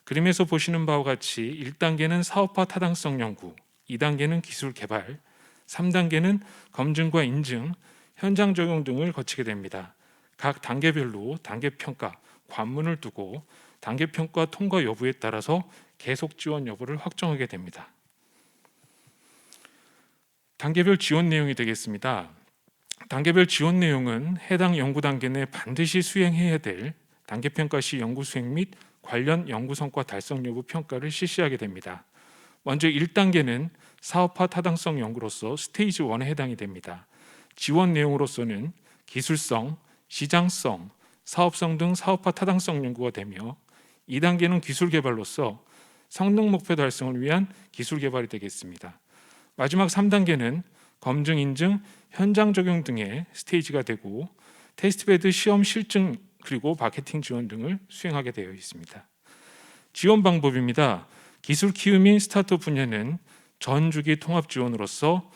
그림에서 보시는 바와 같이 1단계는 사업화 타당성 연구, 2단계는 기술 개발, 3단계는 검증과 인증, 현장 적용 등을 거치게 됩니다. 각 단계별로 단계 평가, 관문을 두고 단계 평가 통과 여부에 따라서 계속 지원 여부를 확정하게 됩니다. 단계별 지원 내용이 되겠습니다. 단계별 지원 내용은 해당 연구 단계 내 반드시 수행해야 될 단계 평가 시 연구 수행 및 관련 연구 성과 달성 여부 평가를 실시하게 됩니다. 먼저 1단계는 사업화 타당성 연구로서 스테이지 1에 해당이 됩니다. 지원 내용으로서는 기술성, 시장성, 사업성 등 사업화 타당성 연구가 되며 2단계는 기술 개발로서 성능 목표 달성을 위한 기술 개발이 되겠습니다. 마지막 3단계는 검증, 인증, 현장 적용 등의 스테이지가 되고 테스트베드 시험 실증 그리고 마케팅 지원 등을 수행하게 되어 있습니다. 지원 방법입니다. 기술 키움인 스타트업 분야는 전 주기 통합 지원으로서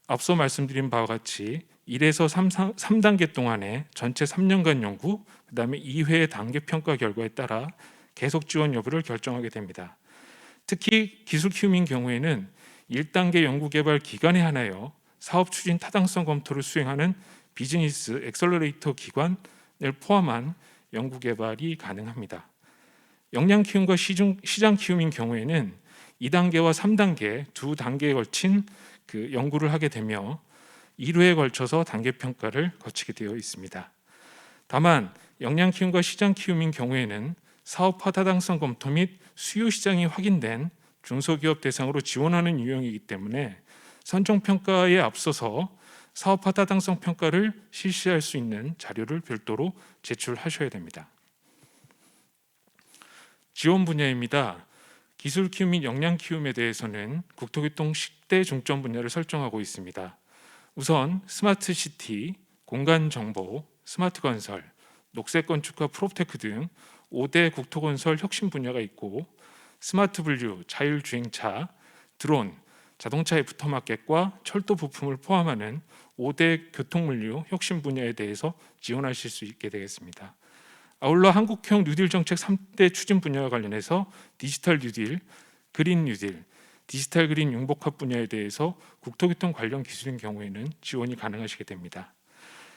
앞서 말씀드린 바와 같이 1에서 3단계 동안의 전체 3년간 연구, 그 다음에 2회의 단계 평가 결과에 따라 계속 지원 여부를 결정하게 됩니다. 특히 기술 키움인 경우에는 1단계 연구개발 기간에 한하여 사업 추진 타당성 검토를 수행하는 비즈니스 엑셀러레이터 기관을 포함한 연구개발이 가능합니다. 역량 키움과 시장 키움인 경우에는 2단계와 3단계 두 단계에 걸친 그 연구를 하게 되며 1회에 걸쳐서 단계 평가를 거치게 되어 있습니다. 다만 역량 키움과 시장 키움인 경우에는 사업화 타당성 검토 및 수요 시장이 확인된 중소기업 대상으로 지원하는 유형이기 때문에 선정 평가에 앞서서 사업화 타당성 평가를 실시할 수 있는 자료를 별도로 제출하셔야 됩니다. 지원 분야입니다. 기술 키움 및 역량 키움에 대해서는 국토교통 10대 중점 분야를 설정하고 있습니다. 우선 스마트 시티, 공간 정보, 스마트 건설, 녹색 건축과 프로테크 등 5대 국토건설 혁신 분야가 있고 스마트 분류, 자율주행차, 드론, 자동차 애프터마켓과 철도 부품을 포함하는 5대 교통물류 혁신 분야에 대해서 지원하실 수 있게 되겠습니다. 아울러 한국형 뉴딜 정책 3대 추진 분야와 관련해서 디지털 뉴딜, 그린 뉴딜, 디지털 그린 융복합 분야에 대해서 국토교통 관련 기술인 경우에는 지원이 가능하시게 됩니다.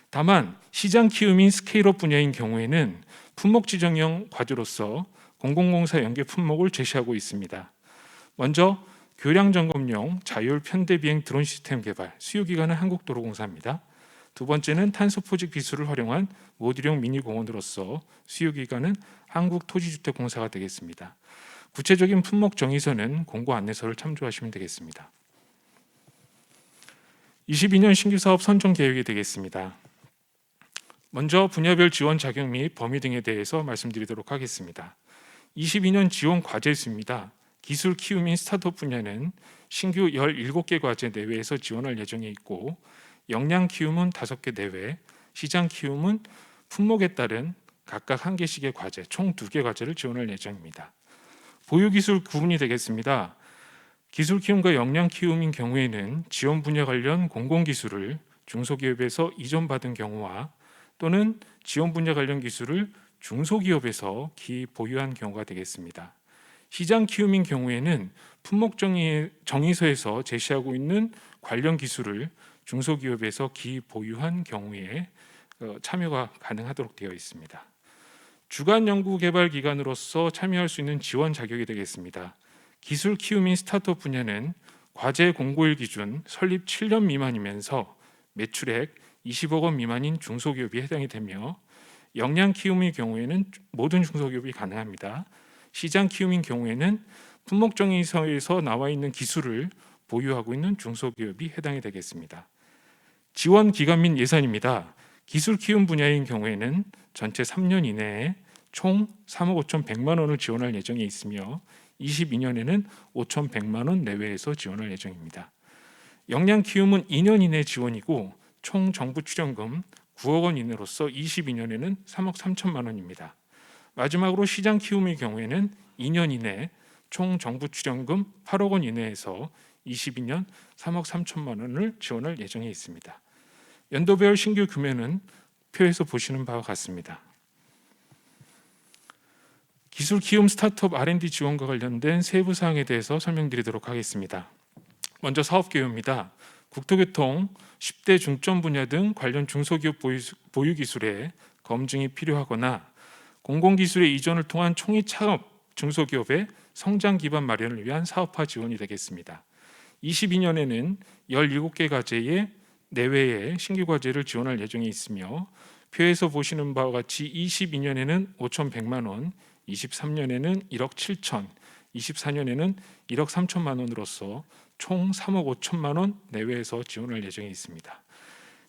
다만 시장 키움인 스케일업 분야인 경우에는 품목 지정형 과제로서 공공공사 연계 품목을 제시하고 있습니다. 먼저 교량 점검용 자율 편대 비행 드론 시스템 개발, 수요 기관은 한국도로공사입니다. 두 번째는 탄소 포집 기술을 활용한 모듈형 미니 공원으로서 수요 기관은 한국토지주택공사가 되겠습니다. 구체적인 품목 정의서는 공고 안내서를 참조하시면 되겠습니다. 22년 신규 사업 선정 계획이 되겠습니다. 먼저 분야별 지원 자격 및 범위 등에 대해서 말씀드리도록 하겠습니다. 22년 지원 과제 수입니다. 기술 키움 인 스타트업 분야는 신규 17개 과제 내외에서 지원할 예정에 있고 역량 키움은 5개 내외, 시장 키움은 품목에 따른 각각 1개씩의 과제, 총 2개 과제를 지원할 예정입니다. 보유 기술 구분이 되겠습니다. 기술 키움과 역량 키움인 경우에는 지원 분야 관련 공공 기술을 중소기업에서 이전받은 경우와 또는 지원 분야 관련 기술을 중소기업에서 기보유한 경우가 되겠습니다. 시장 키움인 경우에는 품목 정의서에서 제시하고 있는 관련 기술을 중소기업에서 기보유한 경우에 참여가 가능하도록 되어 있습니다. 주간 연구개발 기관으로서 참여할 수 있는 지원 자격이 되겠습니다. 기술 키움인 스타트업 분야는 과제 공고일 기준 설립 7년 미만이면서 매출액 20억 원 미만인 중소기업이 해당이 되며 역량 키움의 경우에는 모든 중소기업이 가능합니다. 시장 키움인 경우에는 품목 정의서에서 나와 있는 기술을 보유하고 있는 중소기업이 해당이 되겠습니다. 지원 기간 및 예산입니다. 기술 키움 분야인 경우에는 전체 3년 이내에 총 3억 5,100만 원을 지원할 예정에 있으며 22년에는 5,100만 원 내외에서 지원할 예정입니다. 역량 키움은 2년 이내 지원이고 총 정부 출연금 9억 원 이내로서 22년에는 3억 3천만 원입니다. 마지막으로 시장 키움의 경우에는 2년 이내 총 정부 출연금 8억 원 이내에서 22년 3억 3천만 원을 지원할 예정에 있습니다. 연도별 신규 규모는 표에서 보시는 바와 같습니다. 기술 키움 스타트업 R&D 지원과 관련된 세부 사항에 대해서 설명드리도록 하겠습니다. 먼저 사업 개요입니다. 국토교통, 10대 중점 분야 등 관련 중소기업 보유 기술의 검증이 필요하거나 공공기술의 이전을 통한 총이 창업 중소기업의 성장 기반 마련을 위한 사업화 지원이 되겠습니다. 22년에는 17개 과제의 내외의 신규 과제를 지원할 예정에 있으며 표에서 보시는 바와 같이 22년에는 5,100만 원, 23년에는 1억 7천, 24년에는 1억 3천만 원으로서 총 3억 5천만 원 내외에서 지원할 예정에 있습니다.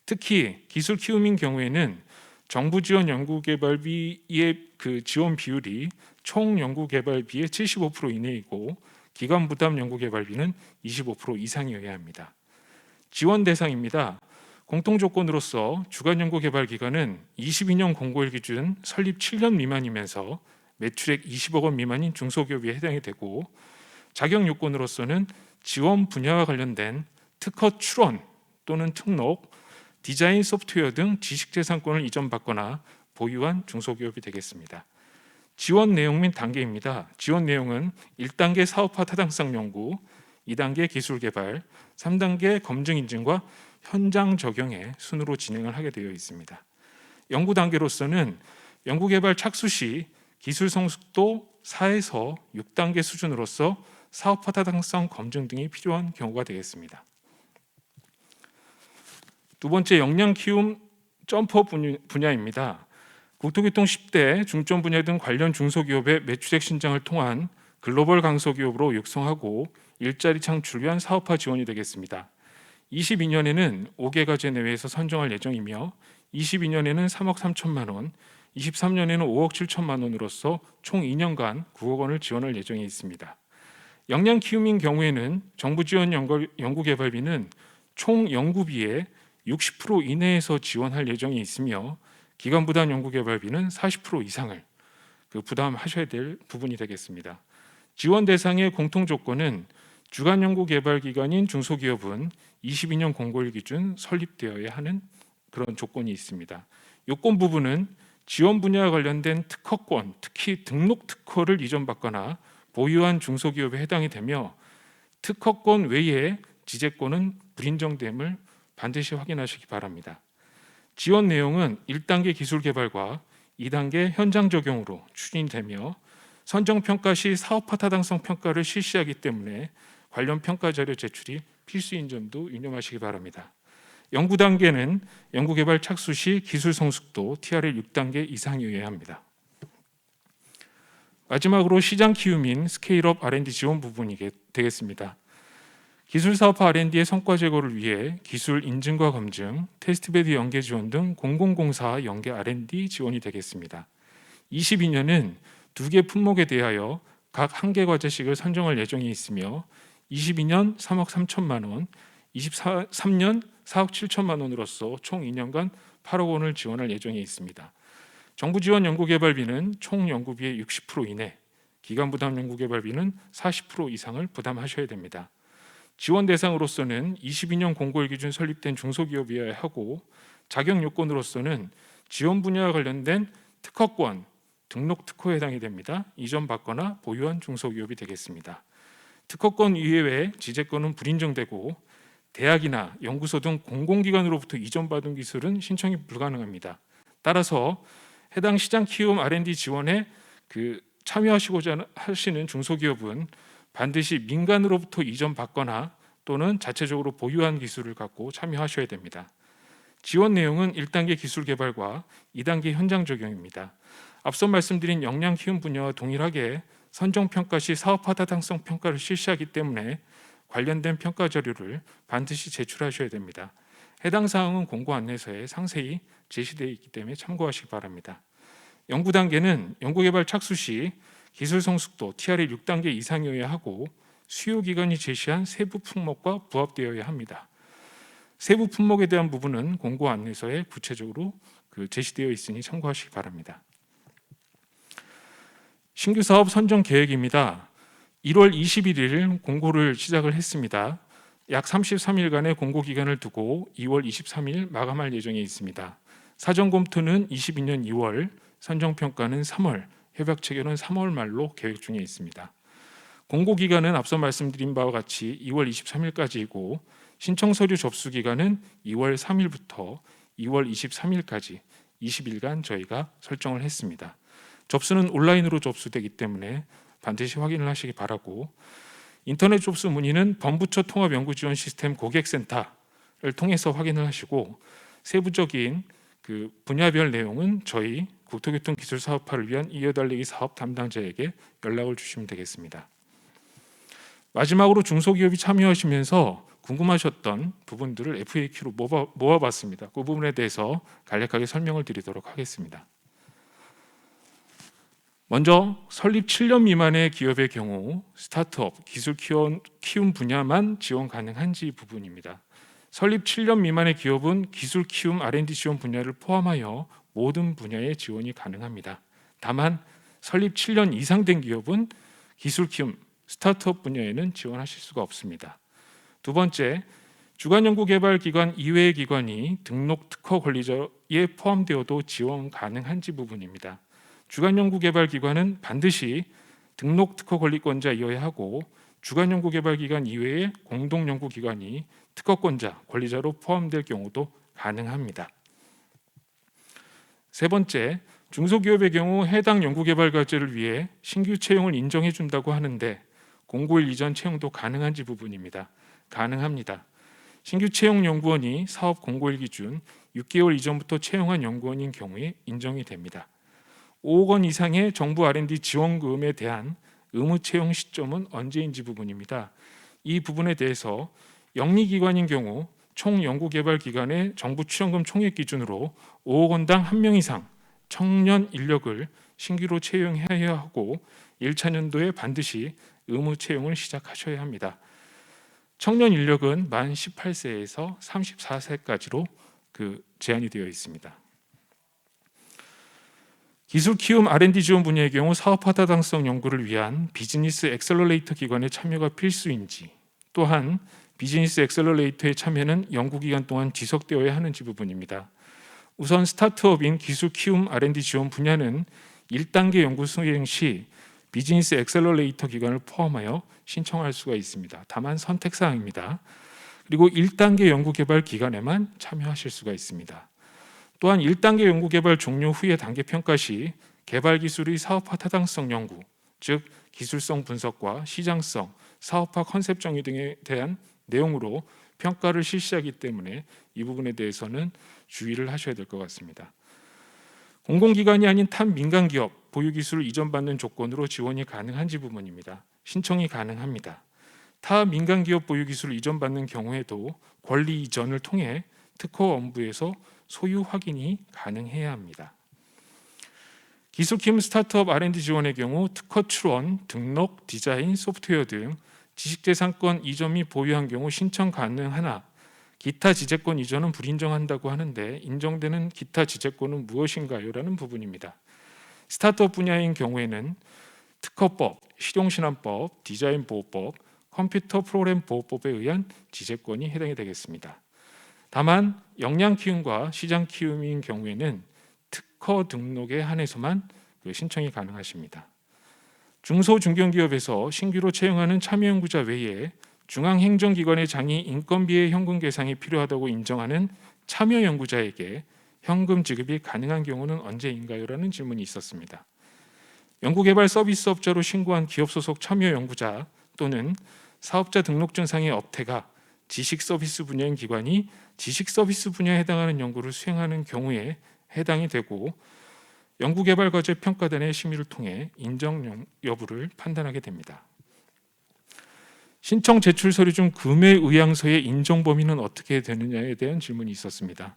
특히 기술 키움인 경우에는 정부 지원 연구개발비의 지원 비율이 총 연구개발비의 75% 이내이고 기관 부담 연구개발비는 25% 이상이어야 합니다. 지원 대상입니다. 공통 조건으로서 주간 연구개발 기간은 22년 공고일 기준 설립 7년 미만이면서 매출액 20억 원 미만인 중소기업이 해당이 되고 자격 요건으로서는 지원 분야와 관련된 특허 출원 또는 특록, 디자인 소프트웨어 등 지식재산권을 이전받거나 보유한 중소기업이 되겠습니다. 지원 내용 및 단계입니다. 지원 내용은 1단계 사업화 타당성 연구, 2단계 기술 개발, 3단계 검증 인증과 현장 적용의 순으로 진행을 하게 되어 있습니다. 연구 단계로서는 연구개발 착수 시 기술 성숙도 4에서 6단계 수준으로서 사업화 타당성 검증 등이 필요한 경우가 되겠습니다. 두 번째, 역량 키움 점퍼 분야입니다. 국토교통 10대 중점 분야 등 관련 중소기업의 매출액 신장을 통한 글로벌 강소기업으로 육성하고 일자리 창출을 위한 사업화 지원이 되겠습니다. 22년에는 5개 과제 내외에서 선정할 예정이며 22년에는 3억 3천만 원, 23년에는 5억 7천만 원으로서 총 2년간 9억 원을 지원할 예정에 있습니다. 역량 키움인 경우에는 정부 지원 연구개발비는 총 연구비의 60% 이내에서 지원할 예정에 있으며 기관 부담 연구개발비는 40% 이상을 부담하셔야 될 부분이 되겠습니다. 지원 대상의 공통 조건은 주간 연구개발 기관인 중소기업은 22년 공고일 기준 설립되어야 하는 그런 조건이 있습니다. 요건 부분은 지원 분야와 관련된 특허권, 특히 등록 특허를 이전받거나 보유한 중소기업에 해당이 되며 특허권 외에 지재권은 불인정됨을 반드시 확인하시기 바랍니다. 지원 내용은 1단계 기술 개발과 2단계 현장 적용으로 추진되며 선정 평가 시 사업화 타당성 평가를 실시하기 때문에 관련 평가 자료 제출이 필수인 점도 유념하시기 바랍니다. 연구 단계는 연구개발 착수 시 기술 성숙도 TRL 6단계 이상이어야 합니다. 마지막으로 시장 키움인 스케일업 R&D 지원 부분이 되겠습니다. 기술 사업화 R&D의 성과 제고를 위해 기술 인증과 검증, 테스트베드 연계 지원 등 공공공사 연계 R&D 지원이 되겠습니다. 22년은 2개 품목에 대하여 각 한 개 과제씩을 선정할 예정이 있으며 22년 3억 3천만 원, 23년 4억 7천만 원으로서 총 2년간 8억 원을 지원할 예정이 있습니다. 정부 지원 연구개발비는 총 연구비의 60% 이내, 기관 부담 연구개발비는 40% 이상을 부담하셔야 됩니다. 지원 대상으로서는 22년 공고일 기준 설립된 중소기업이어야 하고 자격 요건으로서는 지원 분야와 관련된 특허권, 등록 특허에 해당이 됩니다. 이전받거나 보유한 중소기업이 되겠습니다. 특허권 이외에 지재권은 불인정되고 대학이나 연구소 등 공공기관으로부터 이전받은 기술은 신청이 불가능합니다. 따라서 해당 시장 키움 R&D 지원에 참여하시고자 하시는 중소기업은 반드시 민간으로부터 이전받거나 또는 자체적으로 보유한 기술을 갖고 참여하셔야 됩니다. 지원 내용은 1단계 기술 개발과 2단계 현장 적용입니다. 앞서 말씀드린 역량 키움 분야와 동일하게 선정평가 시 사업화 타당성 평가를 실시하기 때문에 관련된 평가 자료를 반드시 제출하셔야 됩니다. 해당 사항은 공고 안내서에 상세히 제시되어 있기 때문에 참고하시기 바랍니다. 연구 단계는 연구개발 착수 시 기술 성숙도 TRL 6단계 이상이어야 하고 수요 기관이 제시한 세부 품목과 부합되어야 합니다. 세부 품목에 대한 부분은 공고 안내서에 구체적으로 제시되어 있으니 참고하시기 바랍니다. 신규 사업 선정 계획입니다. 1월 21일 공고를 시작을 했습니다. 약 33일간의 공고 기간을 두고 2월 23일 마감할 예정에 있습니다. 사전 검토는 22년 2월, 선정 평가는 3월, 협약 체결은 3월 말로 계획 중에 있습니다. 공고 기간은 앞서 말씀드린 바와 같이 2월 23일까지이고 신청 서류 접수 기간은 2월 3일부터 2월 23일까지 20일간 저희가 설정을 했습니다. 접수는 온라인으로 접수되기 때문에 반드시 확인을 하시기 바라고, 인터넷 접수 문의는 범부처 통합연구지원 시스템 고객센터를 통해서 확인을 하시고 세부적인 분야별 내용은 저희 국토교통기술사업화를 위한 이어달리기 사업 담당자에게 연락을 주시면 되겠습니다. 마지막으로 중소기업이 참여하시면서 궁금하셨던 부분들을 FAQ로 모아봤습니다. 그 부분에 대해서 간략하게 설명을 드리도록 하겠습니다. 먼저 설립 7년 미만의 기업의 경우 스타트업, 기술 키움 분야만 지원 가능한지 부분입니다. 설립 7년 미만의 기업은 기술 키움 R&D 지원 분야를 포함하여 모든 분야에 지원이 가능합니다. 다만 설립 7년 이상 된 기업은 기술 키움, 스타트업 분야에는 지원하실 수가 없습니다. 두 번째, 주간연구개발기관 이외의 기관이 등록 특허 권리자에 포함되어도 지원 가능한지 부분입니다. 주간연구개발기관은 반드시 등록 특허 권리권자이어야 하고 주간연구개발기관 이외의 공동연구기관이 특허권자, 권리자로 포함될 경우도 가능합니다. 세 번째, 중소기업의 경우 해당 연구개발 과제를 위해 신규 채용을 인정해 준다고 하는데 공고일 이전 채용도 가능한지 부분입니다. 가능합니다. 신규 채용 연구원이 사업 공고일 기준 6개월 이전부터 채용한 연구원인 경우에 인정이 됩니다. 5억 원 이상의 정부 R&D 지원금에 대한 의무 채용 시점은 언제인지 부분입니다. 이 부분에 대해서 영리기관인 경우 총 연구개발 기관의 정부 지원금 총액 기준으로 5억 원당 1명 이상 청년 인력을 신규로 채용해야 하고 1차 년도에 반드시 의무 채용을 시작하셔야 합니다. 청년 인력은 만 18세에서 34세까지로 제한이 되어 있습니다. 기술 키움 R&D 지원 분야의 경우 사업화 타당성 연구를 위한 비즈니스 엑셀러레이터 기관의 참여가 필수인지, 또한 비즈니스 엑셀러레이터의 참여는 연구기간 동안 지속되어야 하는지 부분입니다. 우선 스타트업인 기술 키움 R&D 지원 분야는 1단계 연구 수행 시 비즈니스 엑셀러레이터 기관을 포함하여 신청할 수가 있습니다. 다만 선택사항입니다. 그리고 1단계 연구개발 기간에만 참여하실 수가 있습니다. 또한 1단계 연구개발 종료 후의 단계 평가 시 개발 기술의 사업화 타당성 연구, 즉 기술성 분석과 시장성, 사업화 컨셉 정의 등에 대한 내용으로 평가를 실시하기 때문에 이 부분에 대해서는 주의를 하셔야 될 것 같습니다. 공공기관이 아닌 타 민간기업 보유기술을 이전받는 조건으로 지원이 가능한지 부분입니다. 신청이 가능합니다. 타 민간기업 보유기술을 이전받는 경우에도 권리 이전을 통해 특허 원부에서 소유 확인이 가능해야 합니다. 기술 키움 스타트업 R&D 지원의 경우 특허 출원, 등록, 디자인, 소프트웨어 등 지식재산권 이전 및 보유한 경우 신청 가능하나 기타 지재권 이전은 불인정한다고 하는데 인정되는 기타 지재권은 무엇인가요? 라는 부분입니다. 스타트업 분야인 경우에는 특허법, 실용신안법, 디자인보호법, 컴퓨터 프로그램 보호법에 의한 지재권이 해당이 되겠습니다. 다만 역량 키움과 시장 키움인 경우에는 특허 등록에 한해서만 신청이 가능하십니다. 중소 중견기업에서 신규로 채용하는 참여연구자 외에 중앙행정기관의 장이 인건비의 현금 계상이 필요하다고 인정하는 참여연구자에게 현금 지급이 가능한 경우는 언제인가요? 라는 질문이 있었습니다. 연구개발 서비스업자로 신고한 기업 소속 참여연구자 또는 사업자 등록증상의 업태가 지식서비스 분야인 기관이 지식서비스 분야에 해당하는 연구를 수행하는 경우에 해당이 되고 연구개발과제 평가단의 심의를 통해 인정 여부를 판단하게 됩니다. 신청 제출 서류 중 금의 의향서의 인정 범위는 어떻게 되느냐에 대한 질문이 있었습니다.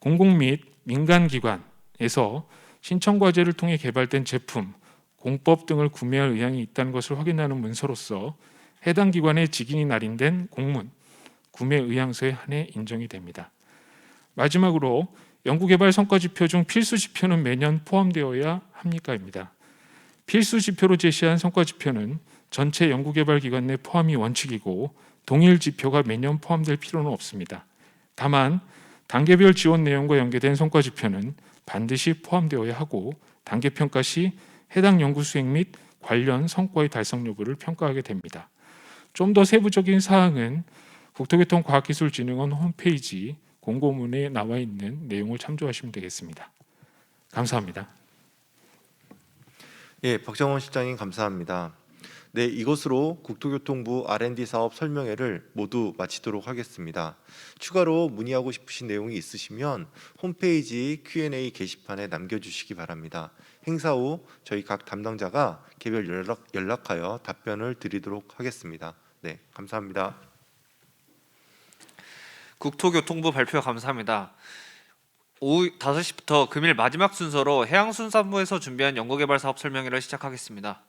공공 및 민간기관에서 신청 과제를 통해 개발된 제품, 공법 등을 구매할 의향이 있다는 것을 확인하는 문서로서 해당 기관의 직인이 날인된 공문, 구매 의향서에 한해 인정이 됩니다. 마지막으로 연구개발 성과지표 중 필수지표는 매년 포함되어야 합니까?입니다. 필수지표로 제시한 성과지표는 전체 연구개발기관 내 포함이 원칙이고 동일 지표가 매년 포함될 필요는 없습니다. 다만 단계별 지원 내용과 연계된 성과지표는 반드시 포함되어야 하고 단계평가 시 해당 연구 수행 및 관련 성과의 달성 여부를 평가하게 됩니다. 좀 더 세부적인 사항은 국토교통과학기술진흥원 홈페이지 공고문에 나와 있는 내용을 참조하시면 되겠습니다. 감사합니다. 예, 박정원 실장님 감사합니다. 네, 이것으로 국토교통부 R&D 사업 설명회를 모두 마치도록 하겠습니다. 추가로 문의하고 싶으신 내용이 있으시면 홈페이지 Q&A 게시판에 남겨주시기 바랍니다. 행사 후 저희 각 담당자가 개별 연락하여 답변을 드리도록 하겠습니다. 네, 감사합니다. 국토교통부 발표 감사합니다. 오후 5시부터 금일 마지막 순서로 해양수산부에서 준비한 연구개발 사업 설명회를 시작하겠습니다.